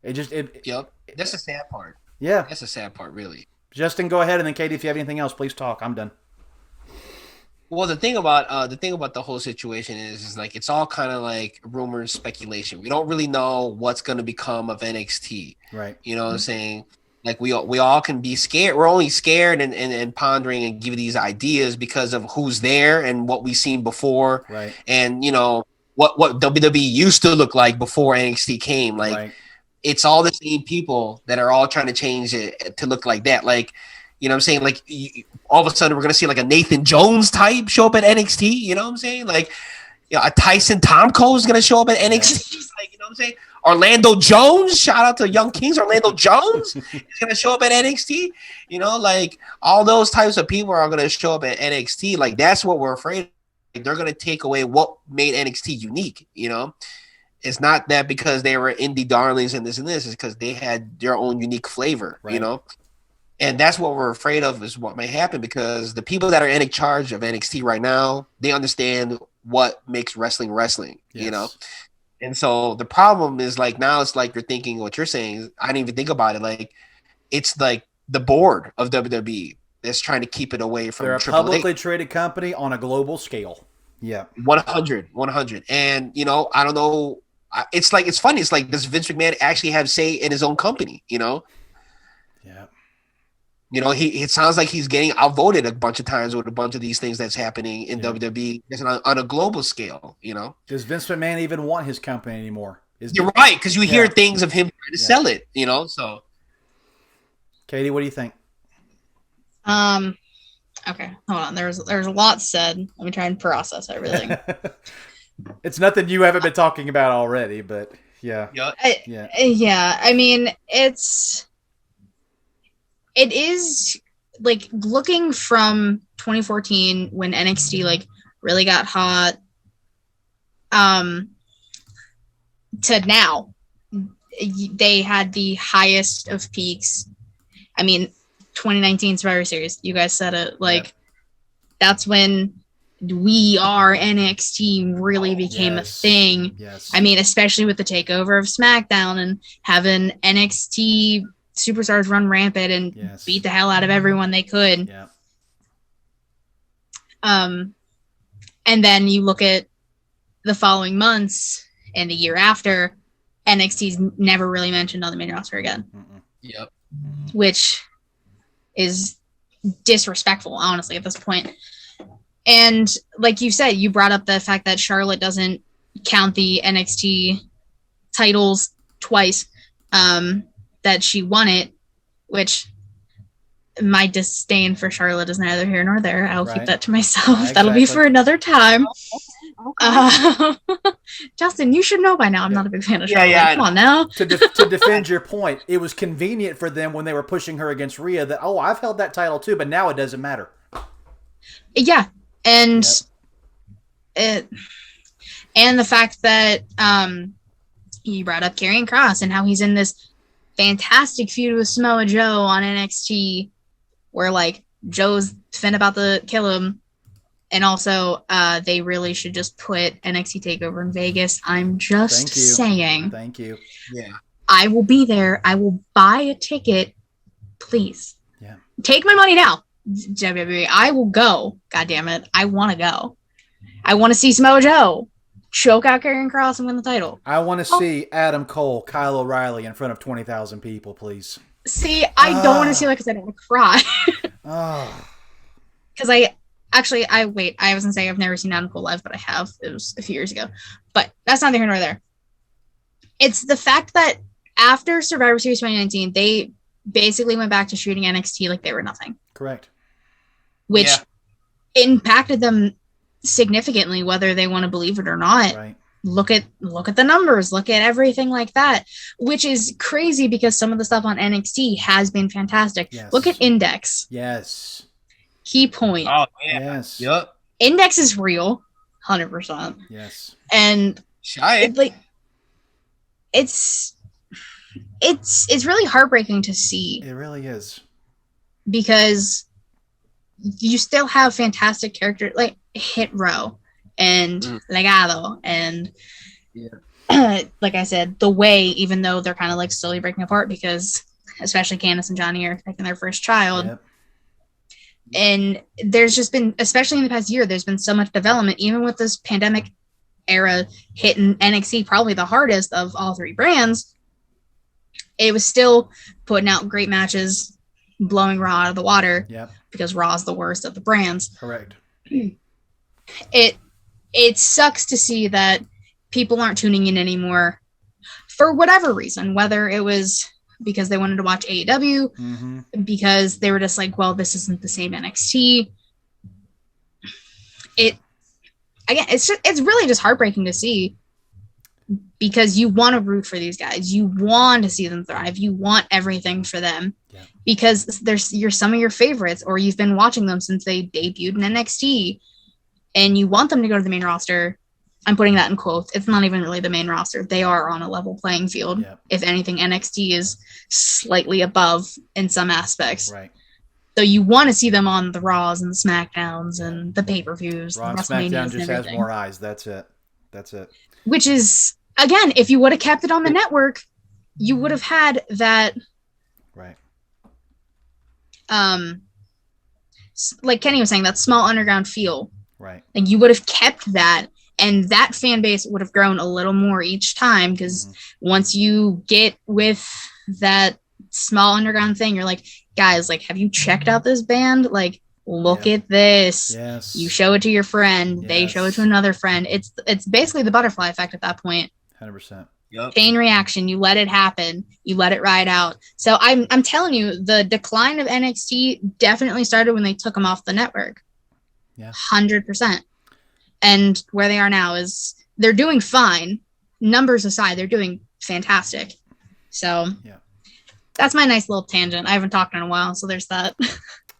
Yep. That's the sad part. Yeah. That's the sad part, really. Justin, go ahead, and then Katie, if you have anything else, please talk. I'm done. Well, the thing about the whole situation is like it's all kind of like rumors, speculation. We don't really know what's going to become of NXT. Right. You know what I'm saying? Like we all can be scared. We're only scared and pondering and give these ideas because of who's there and what we've seen before. Right. And you know what WWE used to look like before NXT came. Like it's all the same people that are all trying to change it to look like that. Like You know what I'm saying? Like all of a sudden we're gonna see like a Nathan Jones type show up at NXT. You know what I'm saying? Like a Tyson Tomko is gonna show up at NXT. Like, you know what I'm saying? Orlando Jones, shout out to Young Kings. Orlando Jones is gonna show up at NXT. You know, like all those types of people are gonna show up at NXT. Like that's what we're afraid of. Like, they're gonna take away what made NXT unique. You know, it's not that because they were indie darlings and this, it's because they had their own unique flavor. Right. You know. And that's what we're afraid of is what may happen because the people that are in charge of NXT right now, they understand what makes wrestling, you know? And so the problem is like, now it's like you're thinking what you're saying. I didn't even think about it. Like, it's like the board of WWE that's trying to keep it away from They're a publicly traded company on a global scale. Yeah. 100. And, you know, I don't know. It's like, it's funny. It's like, does Vince McMahon actually have say in his own company, you know? Yeah. You know, it sounds like he's getting outvoted a bunch of times with a bunch of these things that's happening in WWE on a global scale, you know? Does Vince McMahon even want his company anymore? You're right, because you hear things of him trying to sell it, you know? So, Katie, what do you think? Okay, hold on. There's a lot said. Let me try and process everything. It's nothing you haven't been talking about already, but yeah. Yeah, I mean, it is like looking from 2014 when NXT like really got hot to now. They had the highest of peaks. I mean, 2019 Survivor Series, you guys said it, like that's when We Are NXT really became a thing. Yes. I mean, especially with the takeover of SmackDown and having NXT superstars run rampant and beat the hell out of everyone they could. Yeah. And then you look at the following months and the year after, NXT's never really mentioned on the main roster again. Mm-mm. Yep. Which is disrespectful, honestly, at this point. And like you said, you brought up the fact that Charlotte doesn't count the NXT titles twice. That she won it, which my disdain for Charlotte is neither here nor there. I'll keep that to myself. Exactly. That'll be for another time. Okay. Justin, you should know by now I'm not a big fan of Charlotte. Yeah. Come on now. To defend your point, it was convenient for them when they were pushing her against Rhea that, I've held that title too, but now it doesn't matter. Yeah. And and the fact that you brought up Karrion Kross and how he's in this fantastic feud with Samoa Joe on NXT where like Joe's fin about to kill him, and also they really should just put NXT TakeOver in Vegas. I'm just saying. Thank you. Yeah. I will be there. I will buy a ticket. Please. Yeah. Take my money now. WWE. I will go. God damn it. I want to go. I want to see Samoa Joe choke out Karrion Kross and win the title. I want to see Adam Cole, Kyle O'Reilly in front of 20,000 people, please. See, I don't want to see that because I don't want to cry. Because I was going to say I've never seen Adam Cole live, but I have. It was a few years ago. But that's neither here nor there. It's the fact that after Survivor Series 2019, they basically went back to shooting NXT like they were nothing. Correct. Which impacted them significantly, whether they want to believe it or not. Right. Look at the numbers, look at everything like that, which is crazy because some of the stuff on NXT has been fantastic. Yes. Look at Index. Yes. Key point. Oh yeah. Yes. Yep. Index is real, 100%. Yes. And Shy. It's really heartbreaking to see. It really is. Because you still have fantastic characters like Hit Row and Legado and like I said, The Way, even though they're kind of like slowly breaking apart because especially Candice and Johnny are expecting their first child. Yep. And there's just been, especially in the past year, there's been so much development, even with this pandemic era hitting NXT probably the hardest of all three brands. It was still putting out great matches, blowing Raw out of the water. Yep. Because Raw is the worst of the brands. Correct. It sucks to see that people aren't tuning in anymore for whatever reason, whether it was because they wanted to watch AEW, because they were just like, well, this isn't the same NXT. It's really just heartbreaking to see, because you want to root for these guys. You want to see them thrive. You want everything for them, because you're some of your favorites, or you've been watching them since they debuted in NXT, and you want them to go to the main roster. I'm putting that in quotes. It's not even really the main roster. They are on a level playing field. Yep. If anything, NXT is slightly above in some aspects. Right. So you want to see them on the Raws and the SmackDowns and the pay-per-views. Raw and SmackDown just has more eyes. That's it. Which is, again, if you would have kept it on the network, you would have had that. Right. Like Kenny was saying, that small underground feel. Right. Like you would have kept that. And that fan base would have grown a little more each time, because once you get with that small underground thing, you're like, guys, like, have you checked out this band? Like, look at this. Yes. You show it to your friend. Yes. They show it to another friend. It's basically the butterfly effect at that point. 100%. Yep. Chain reaction. You let it happen. You let it ride out. So I'm telling you, the decline of NXT definitely started when they took them off the network. Yeah. 100%. And where they are now is they're doing fine. Numbers aside, they're doing fantastic. So that's my nice little tangent. I haven't talked in a while, so there's that.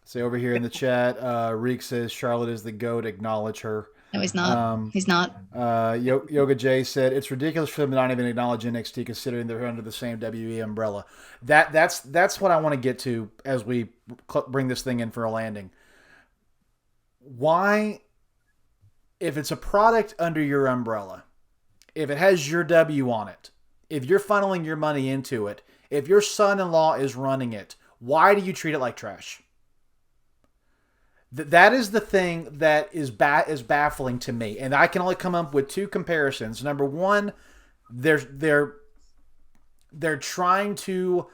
So over here in the chat, Reek says Charlotte is the GOAT. Acknowledge her. No, he's not. He's not. Yoga J said it's ridiculous for them to not even acknowledge NXT, considering they're under the same WE umbrella. That's what I want to get to as we bring this thing in for a landing. Why? If it's a product under your umbrella, if it has your W on it, if you're funneling your money into it, if your son-in-law is running it, why do you treat it like trash? That is the thing that is baffling to me. And I can only come up with two comparisons. Number one, they're trying to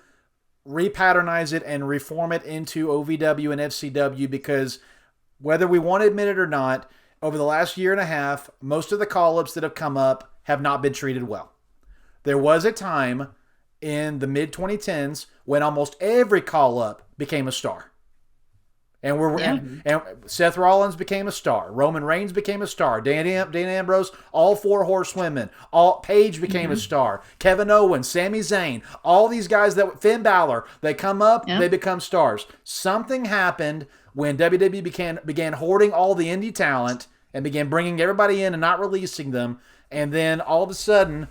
repatternise it and reform it into OVW and FCW, because whether we want to admit it or not, over the last year and a half, most of the call-ups that have come up have not been treated well. There was a time in the mid-2010s when almost every call-up became a star. And Seth Rollins became a star. Roman Reigns became a star. Dana Ambrose, all four horsewomen. Paige became a star. Kevin Owens, Sami Zayn, all these guys, Finn Balor, they come up, they become stars. Something happened when WWE began hoarding all the indie talent and began bringing everybody in and not releasing them. And then all of a sudden,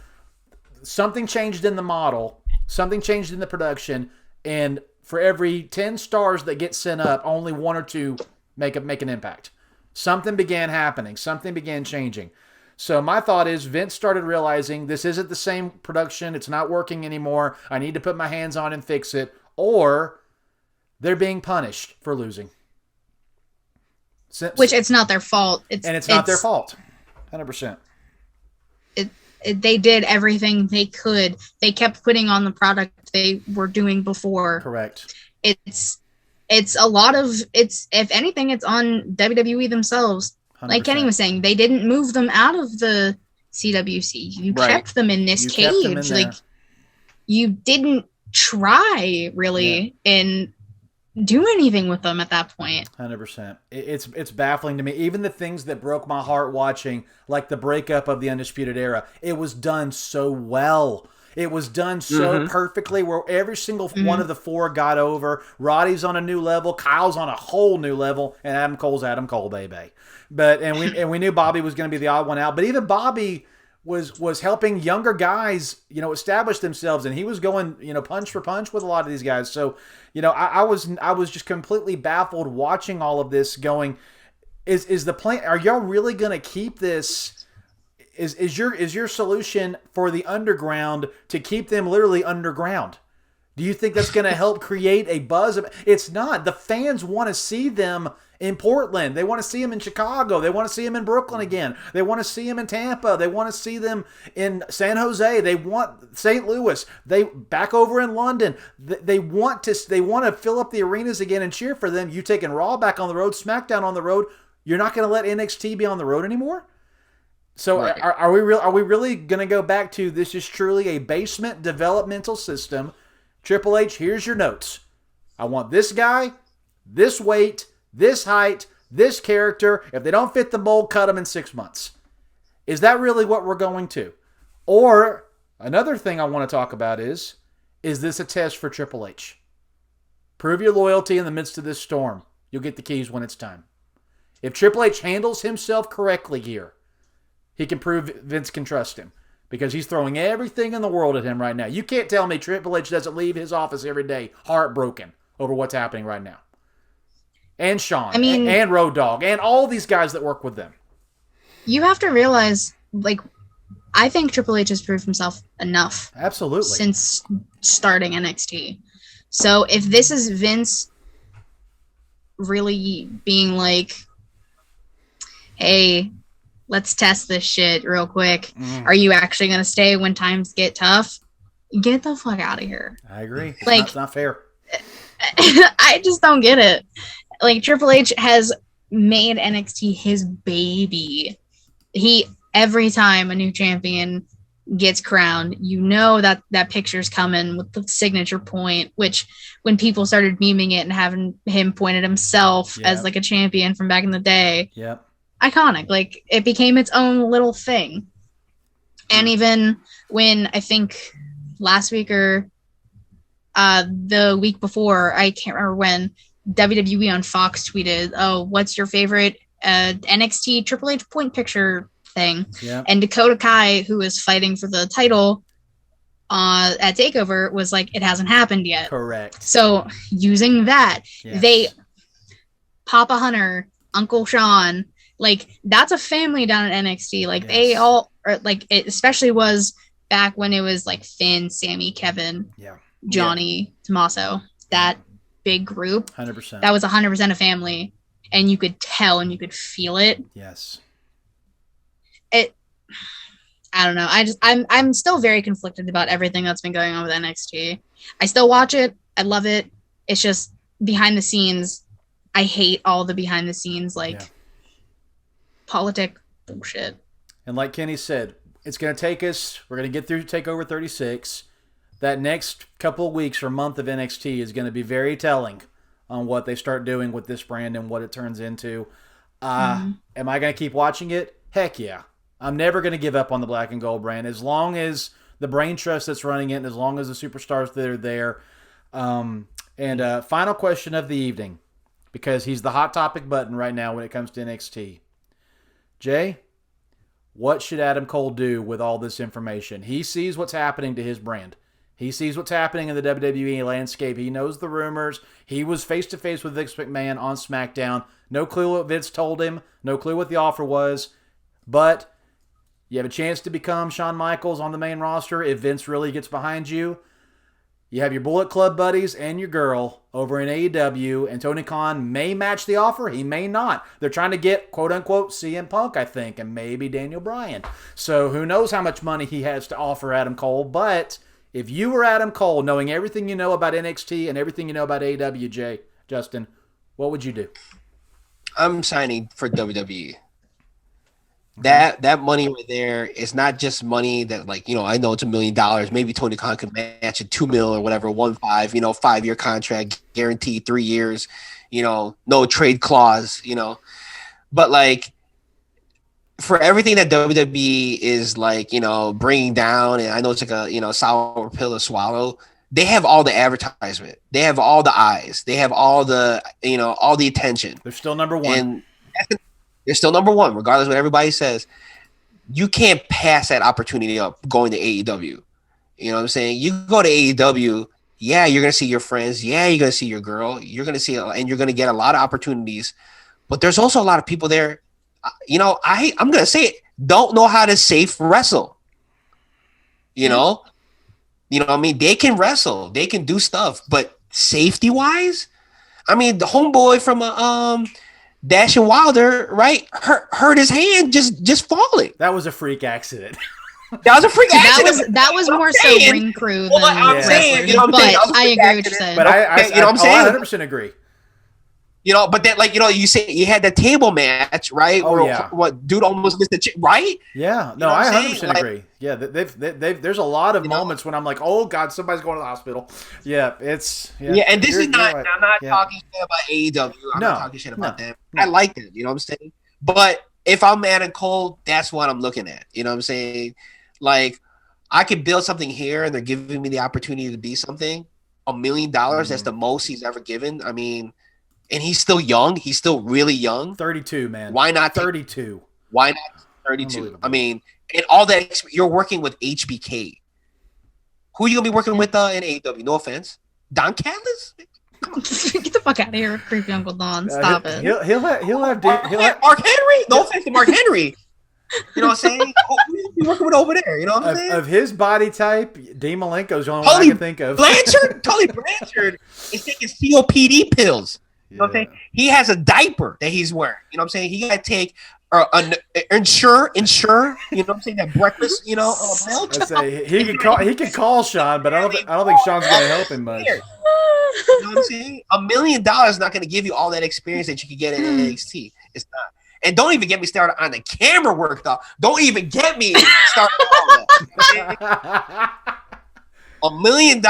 something changed in the model, something changed in the production, and for every 10 stars that get sent up, only one or two make an impact. Something began happening. Something began changing. So my thought is Vince started realizing this isn't the same production. It's not working anymore. I need to put my hands on and fix it. Or they're being punished for losing. Which it's not their fault. It's not their fault. 100%. They did everything they could. They kept putting on the product they were doing before. Correct. It's a lot of, if anything, it's on WWE themselves. 100%. Like Kenny was saying, they didn't move them out of the CWC. You kept them in this cage. Like, you didn't try really in do anything with them at that point. 100%. It's baffling to me. Even the things that broke my heart watching, like the breakup of the Undisputed Era, it was done so well. It was done so perfectly, where every single one of the four got over. Roddy's on a new level, Kyle's on a whole new level, and Adam Cole's Adam Cole, baby. And we knew Bobby was going to be the odd one out. But even Bobby was helping younger guys, establish themselves, and he was going, punch for punch with a lot of these guys. So, I was just completely baffled watching all of this, going, is the plan? Are y'all really going to keep this? Is your solution for the underground to keep them literally underground? Do you think that's going to help create a buzz? It's not. The fans want to see them in Portland. They want to see them in Chicago. They want to see them in Brooklyn again. They want to see them in Tampa. They want to see them in San Jose. They want St. Louis. They back over in London. They want to fill up the arenas again and cheer for them. You taking Raw back on the road, SmackDown on the road. You're not going to let NXT be on the road anymore? So right. Are we really going to go back to this is truly a basement developmental system? Triple H, here's your notes. I want this guy, this weight, this height, this character. If they don't fit the mold, cut them in 6 months. Is that really what we're going to? Or another thing I want to talk about is this a test for Triple H? Prove your loyalty in the midst of this storm. You'll get the keys when it's time. If Triple H handles himself correctly here, he can prove Vince can trust him because he's throwing everything in the world at him right now. You can't tell me Triple H doesn't leave his office every day heartbroken over what's happening right now. And Sean, and Road Dogg, and all these guys that work with them. You have to realize, like, I think Triple H has proved himself enough. Absolutely. Since starting NXT. So if this is Vince really being like, hey, let's test this shit real quick. Are you actually going to stay when times get tough? Get the fuck out of here. I agree. Like, it's not fair. I just don't get it. Like, Triple H has made NXT his baby. Every time a new champion gets crowned, you know that picture's coming with the signature point, which when people started memeing it and having him point at himself as like a champion from back in the day, iconic. Like, it became its own little thing. And even when, I think last week or the week before, I can't remember when, WWE on Fox tweeted, oh, what's your favorite NXT Triple H point picture thing? And Dakota Kai, who was fighting for the title at TakeOver, was like, it hasn't happened yet. Correct. So using that, they Papa Hunter, Uncle Sean, like, that's a family down at NXT. Like, they all are, like, it especially was back when it was like Finn, Sammy, Kevin, Johnny, Tommaso, that big group. 100%. That was 100% a family, and you could tell and you could feel it. Yes. I don't know. I'm still very conflicted about everything that's been going on with NXT. I still watch it. I love it. It's just behind the scenes. I hate all the behind the scenes, like, politic bullshit. And like Kenny said, it's going to take us, we're going to get through TakeOver 36. That next couple of weeks or month of NXT is going to be very telling on what they start doing with this brand and what it turns into. Am I going to keep watching it? Heck yeah. I'm never going to give up on the Black and Gold brand as long as the brain trust that's running it and as long as the superstars that are there. And final question of the evening, because he's the hot topic button right now when it comes to NXT. Jay, what should Adam Cole do with all this information? He sees what's happening to his brand. He sees what's happening in the WWE landscape. He knows the rumors. He was face-to-face with Vince McMahon on SmackDown. No clue what Vince told him. No clue what the offer was. But you have a chance to become Shawn Michaels on the main roster if Vince really gets behind you. You have your Bullet Club buddies and your girl over in AEW, and Tony Khan may match the offer. He may not. They're trying to get, quote-unquote, CM Punk, I think, and maybe Daniel Bryan. So who knows how much money he has to offer Adam Cole. But if you were Adam Cole, knowing everything you know about NXT and everything you know about AEW, Justin, what would you do? I'm signing for WWE. That money right there is not just money that, like, you know, I know it's $1 million. Maybe Tony Khan could match a $2 million or whatever, 1.5, you know, 5-year contract, guaranteed 3 years, you know, no trade clause, you know. But, like, for everything that WWE is, like, you know, bringing down, and I know it's like a, you know, sour pill to swallow, they have all the advertisement. They have all the eyes. They have all the, you know, all the attention. They're still number one. And they're still number one, regardless of what everybody says. You can't pass that opportunity up going to AEW. You know what I'm saying? You go to AEW, yeah, you're going to see your friends. Yeah, you're going to see your girl. You're going to see, and you're going to get a lot of opportunities. But there's also a lot of people there, you know, I'm going to say it, don't know how to safe wrestle. You know? You know what I mean? They can wrestle. They can do stuff. But safety-wise, I mean, the homeboy from Dash and Wilder, right? Hurt his hand just falling. That was a freak accident. That was a freak accident. That was more so ring crew than I'm saying, you know what I'm saying? I agree with you saying. But I you know what I'm saying? I 100% agree. You know, but then, like, you know, you say you had the table match, right? Oh, where, yeah. what dude almost missed the right? Yeah, no, know what I I'm 100% saying? Like, agree. Yeah, they've there's a lot of you know? moments when I'm like, oh God, somebody's going to the hospital. Yeah, Yeah, and this is you're not. right. I'm not Yeah. talking shit about AEW. I'm not No, talking shit about no, them. I no. like them. You know what I'm saying? But if I'm Adam Cole, that's what I'm looking at. You know what I'm saying? Like, I could build something here, and they're giving me the opportunity to be something. $1 million. That's the most he's ever given. I mean, and he's still young. He's still really young. 32, man. Why not 32? Why not 32? Unbelievable. I mean, and all that you're working with HBK. Who are you gonna be working with in AEW? No offense, Don Callis. Get the fuck out of here, creepy Uncle Don. Stop it. He'll have Mark Henry. No offense to Mark Henry. You know what I'm saying? Who you be working with over there? You know what I'm saying? of his body type, Dean Malenko's the only one I can think of. Tully Blanchard is taking COPD pills. You know what I'm saying? He has a diaper that he's wearing. You know what I'm saying? He got to take insure. You know what I'm saying? That breakfast, you know, milk. Let's say he can call Sean, but I don't think Sean's going to help him much. You know what I'm saying? $1 million is not going to give you all that experience that you could get in NXT. It's not. And don't even get me started on the camera work, though. Don't even get me started on that. $1 million,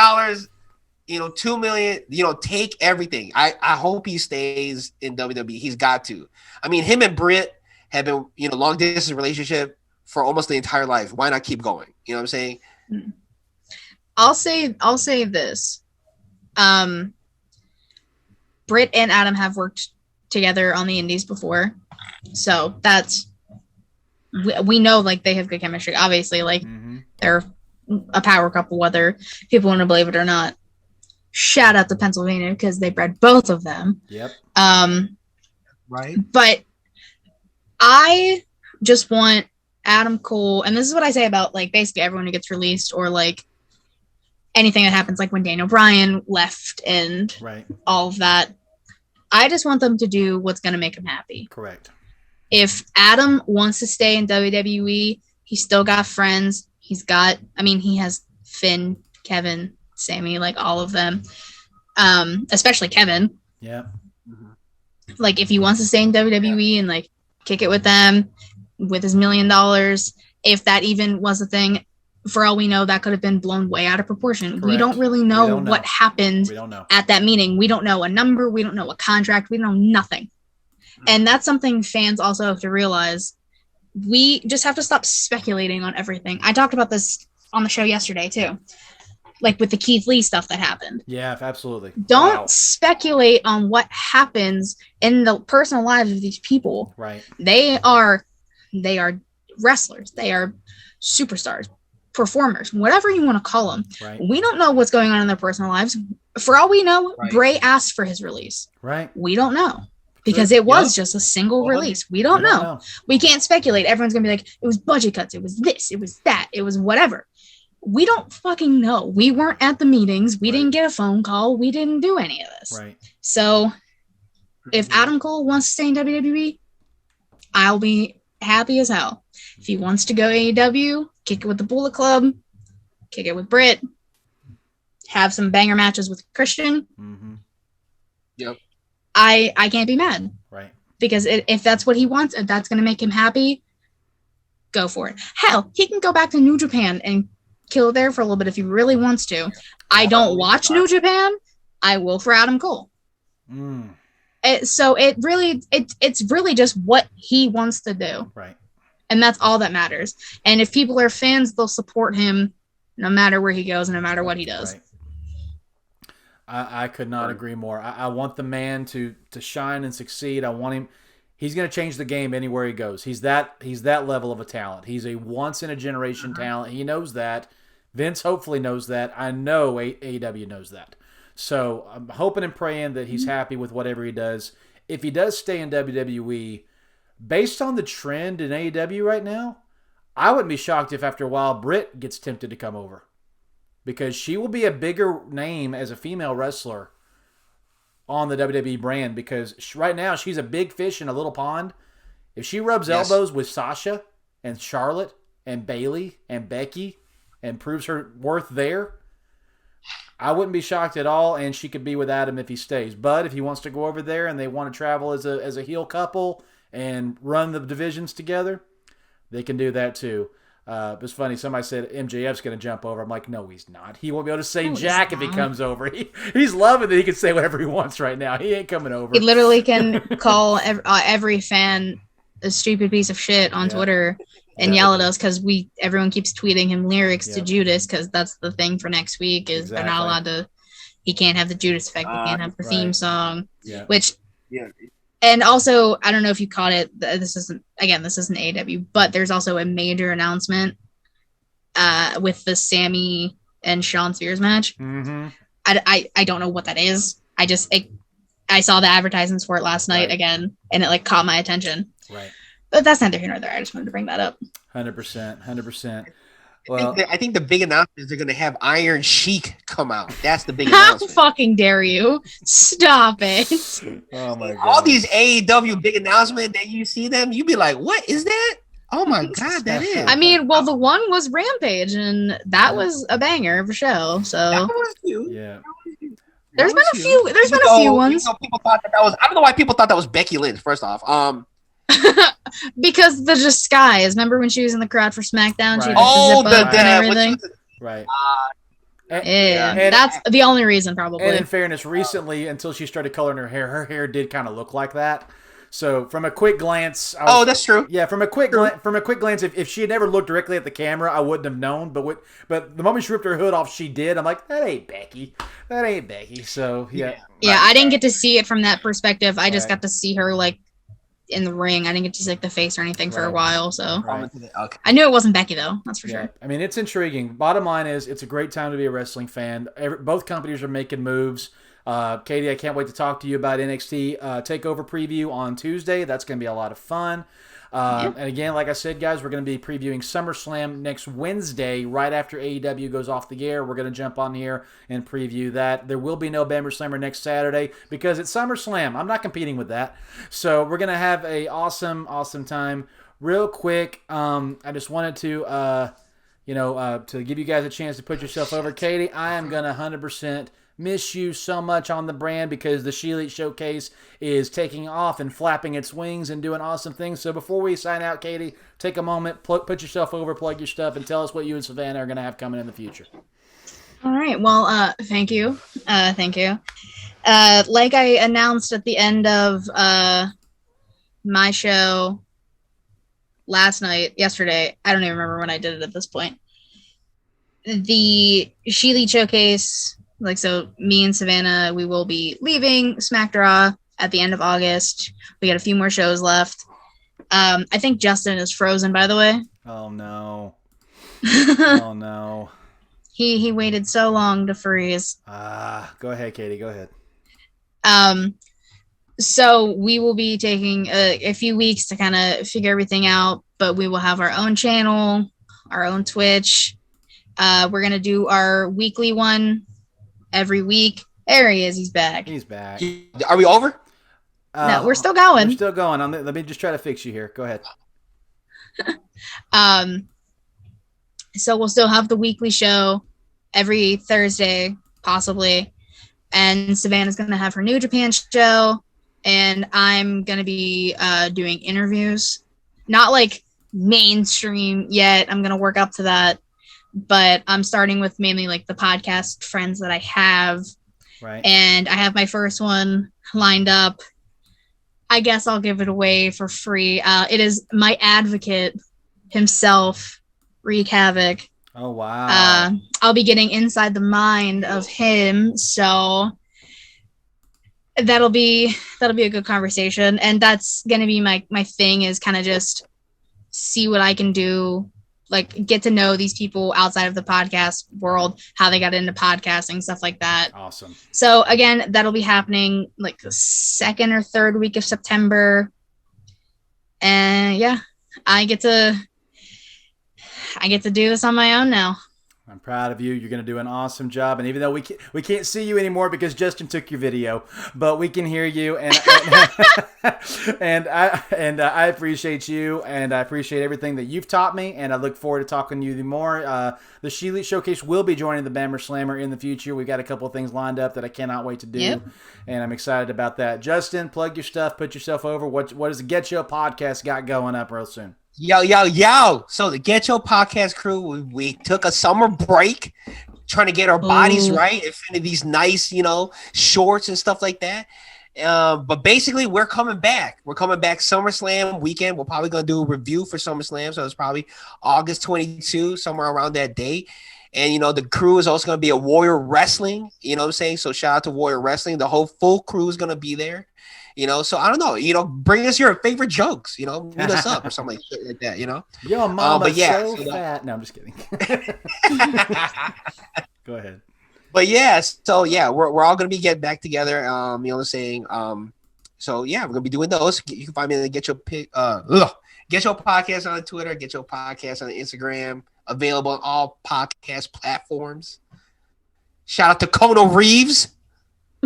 you know, $2 million, you know, take everything. I hope he stays in WWE. He's got to. I mean, him and Britt have been, you know, long distance relationship for almost the entire life. Why not keep going? You know what I'm saying? I'll say this. Britt and Adam have worked together on the indies before. So that's we know, like, they have good chemistry. Obviously, like, they're a power couple, whether people want to believe it or not. Shout out to Pennsylvania because they bred both of them. Yep. Right. But I just want Adam Cole, and this is what I say about, like, basically everyone who gets released, or like anything that happens, like when Daniel Bryan left and all of that. I just want them to do what's going to make him happy. Correct. If Adam wants to stay in WWE, he's still got friends. He has Finn, Kevin, Sammy, like all of them. Especially Kevin. Yeah. Like, if he wants to stay in WWE and like kick it with them with his $1 million, if that even was a thing, for all we know, that could have been blown way out of proportion. Correct. We don't really know what happened at that meeting. We don't know a number. We don't know a contract. We don't know nothing. And that's something fans also have to realize. We just have to stop speculating on everything. I talked about this on the show yesterday, too. Like with the Keith Lee stuff that happened. Yeah, absolutely. Don't speculate on what happens in the personal lives of these people. Right. They are wrestlers. They are superstars, performers, whatever you want to call them. Right. We don't know what's going on in their personal lives. For all we know, Bray asked for his release. Right. We don't know. Because it was just a single release. We don't know. We can't speculate. Everyone's going to be like, it was budget cuts. It was this. It was that. It was whatever. We don't fucking know. We weren't at the meetings. We didn't get a phone call. We didn't do any of this. Right. So if Adam Cole wants to stay in WWE, I'll be happy as hell. If he wants to go AEW, kick it with the Bullet Club, kick it with Britt, have some banger matches with Christian. Mm-hmm. Yep. I can't be mad. Right. Because if that's what he wants, if that's going to make him happy, go for it. Hell, he can go back to New Japan and kill it there for a little bit if he really wants to. I don't watch New Japan. I will for Adam Cole. So it's really just what he wants to do. Right. And that's all that matters. And if people are fans, they'll support him no matter where he goes and no matter what he does. Right. I could not agree more. I want the man to shine and succeed. I want him. He's going to change the game anywhere he goes. He's that level of a talent. He's a once in a generation talent. He knows that. Vince hopefully knows that. I know AEW knows that. So I'm hoping and praying that he's happy with whatever he does. If he does stay in WWE, based on the trend in AEW right now, I wouldn't be shocked if after a while Britt gets tempted to come over. Because she will be a bigger name as a female wrestler on the WWE brand. Because right now she's a big fish in a little pond. If she rubs elbows with Sasha and Charlotte and Bayley and Becky and proves her worth there, I wouldn't be shocked at all, and she could be with Adam if he stays. But if he wants to go over there and they want to travel as a heel couple and run the divisions together, they can do that too. It was funny. Somebody said MJF's going to jump over. I'm like, no, he's not. He won't be able to say Jack if he comes over. He's loving that he can say whatever he wants right now. He ain't coming over. He literally can call every fan a stupid piece of shit on Twitter and yell at us because everyone keeps tweeting him lyrics to Judas, because that's the thing for next week is they're not allowed to. He can't have the Judas effect. He can't have the theme song, which. Yeah. And also, I don't know if you caught it. This isn't AEW, but there's also a major announcement with the Sammy and Shawn Spears match. Mm-hmm. I don't know what that is. I saw the advertisements for it last night again, and it caught my attention. Right. But that's neither here nor there. I just wanted to bring that up. 100%. Well, I think the big announcement is they're going to have Iron Sheik come out. That's the big How announcement. fucking dare you? Stop it. Oh my god. All these AEW big announcements that you see them, you be like, what is that? Oh my god, that is. I mean, well, the one was Rampage, and that was a banger of a show. So that was cute. Yeah. There's been a few ones. People thought that was. I don't know why people thought that was Becky Lynch. First off, because the disguise. Remember when she was in the crowd for SmackDown? Right. She had the zip up and everything. Right. And that's the only reason, probably. And in fairness, recently, until she started coloring her hair did kind of look like that. So from a quick glance, that's true. Yeah, from a quick glance, if she had never looked directly at the camera, I wouldn't have known. But the moment she ripped her hood off, she did. I'm like, that ain't Becky. So yeah. Yeah, I didn't get to see it from that perspective. I just got to see her in the ring. I didn't get to see the face or anything for a while. So I knew it wasn't Becky though. That's for sure. I mean, it's intriguing. Bottom line is, it's a great time to be a wrestling fan. Both companies are making moves. Katie, I can't wait to talk to you about NXT Takeover preview on Tuesday. That's going to be a lot of fun. And again, like I said, guys, we're going to be previewing SummerSlam next Wednesday, right after AEW goes off the air. We're going to jump on here and preview that. There will be no BamaSlammer next Saturday because it's SummerSlam. I'm not competing with that. So we're going to have a awesome time. Real quick, I just wanted to, to give you guys a chance to put yourself over. Katie, I am going to 100% miss you so much on the brand because the She-Elite Showcase is taking off and flapping its wings and doing awesome things. So before we sign out, Katie, take a moment, put yourself over, plug your stuff, and tell us what you and Savannah are going to have coming in the future. All right. Well, thank you. Like I announced at the end of my show yesterday, I don't even remember when I did it at this point. The She-Elite Showcase, so me and Savannah, we will be leaving SmackDraw at the end of August. We got a few more shows left. I think Justin is frozen, by the way. Oh, no. Oh, no. He waited so long to freeze. Go ahead, Katie. Go ahead. So we will be taking a few weeks to kind of figure everything out, but we will have our own channel, our own Twitch. We're going to do our weekly one every week. There he is. He's back. Are we over? No, we're still going. We're still going. Let me just try to fix you here. Go ahead. So we'll still have the weekly show every Thursday, possibly. And Savannah's going to have her New Japan show. And I'm going to be doing interviews. Not mainstream yet. I'm going to work up to that. But I'm starting with mainly the podcast friends that I have. Right. And I have my first one lined up. I guess I'll give it away for free. It is my advocate himself, Wreak Havoc. Oh, wow. I'll be getting inside the mind of him. So that'll be a good conversation. And that's going to be my thing, is kind of just see what I can do. Get to know these people outside of the podcast world, how they got into podcasting, stuff like that. Awesome. So again, that'll be happening the second or third week of September. And yeah, I get to do this on my own now. I'm proud of you. You're going to do an awesome job. And even though we can't see you anymore because Justin took your video, but we can hear you. And I appreciate you, and I appreciate everything that you've taught me. And I look forward to talking to you more. The She-Elite Showcase will be joining the Bammer Slammer in the future. We've got a couple of things lined up that I cannot wait to do. Yep. And I'm excited about that. Justin, plug your stuff. Put yourself over. What does the Get Yo podcast got going up real soon? Yo. So the Get Your Podcast crew, we took a summer break trying to get our bodies right and fit into these nice, shorts and stuff like that. But basically, we're coming back. We're coming back SummerSlam weekend. We're probably going to do a review for SummerSlam. So it's probably August 22, somewhere around that date. And, the crew is also going to be at Warrior Wrestling. You know what I'm saying? So shout out to Warrior Wrestling. The whole full crew is going to be there. So I don't know, bring us your favorite jokes, meet us up or something like that, Yo, mama's so fat. No, I'm just kidding. Go ahead. But yeah, so yeah, we're all gonna be getting back together. You know what I'm saying? So yeah, we're gonna be doing those. You can find me in the Get Your Podcast on Twitter, Get Your Podcast on Instagram, available on all podcast platforms. Shout out to Kono Reeves.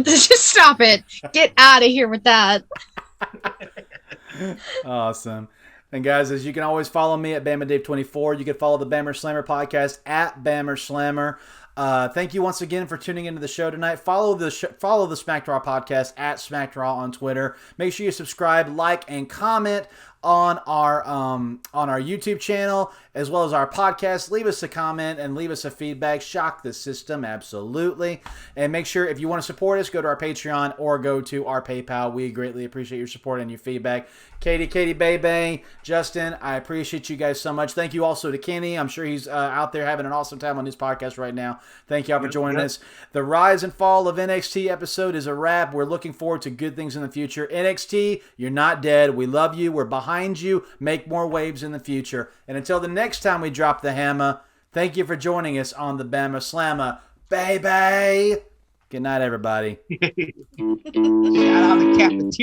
Just stop it. Get out of here with that. Awesome. And guys, as you can always follow me at BamaDave24. You can follow the Bammer Slammer podcast at Bammer Slammer. Thank you once again for tuning into the show tonight. Follow the Smack Raw podcast at Smack Raw on Twitter. Make sure you subscribe, like, and comment on our YouTube channel as well as our podcast. Leave us a comment and leave us a feedback. Shock the system, absolutely. And make sure if you want to support us, go to our Patreon or go to our PayPal. We greatly appreciate your support and your feedback. Katie, Bebe, Justin, I appreciate you guys so much. Thank you also to Kenny. I'm sure he's out there having an awesome time on his podcast right now. Thank y'all for joining us. The Rise and Fall of NXT episode is a wrap. We're looking forward to good things in the future. NXT, you're not dead. We love you. We're behind you. Make more waves in the future. And until the next time we drop the hammer, thank you for joining us on the Bama Slammer. Baby! Good night, everybody. Shout out to Captain T.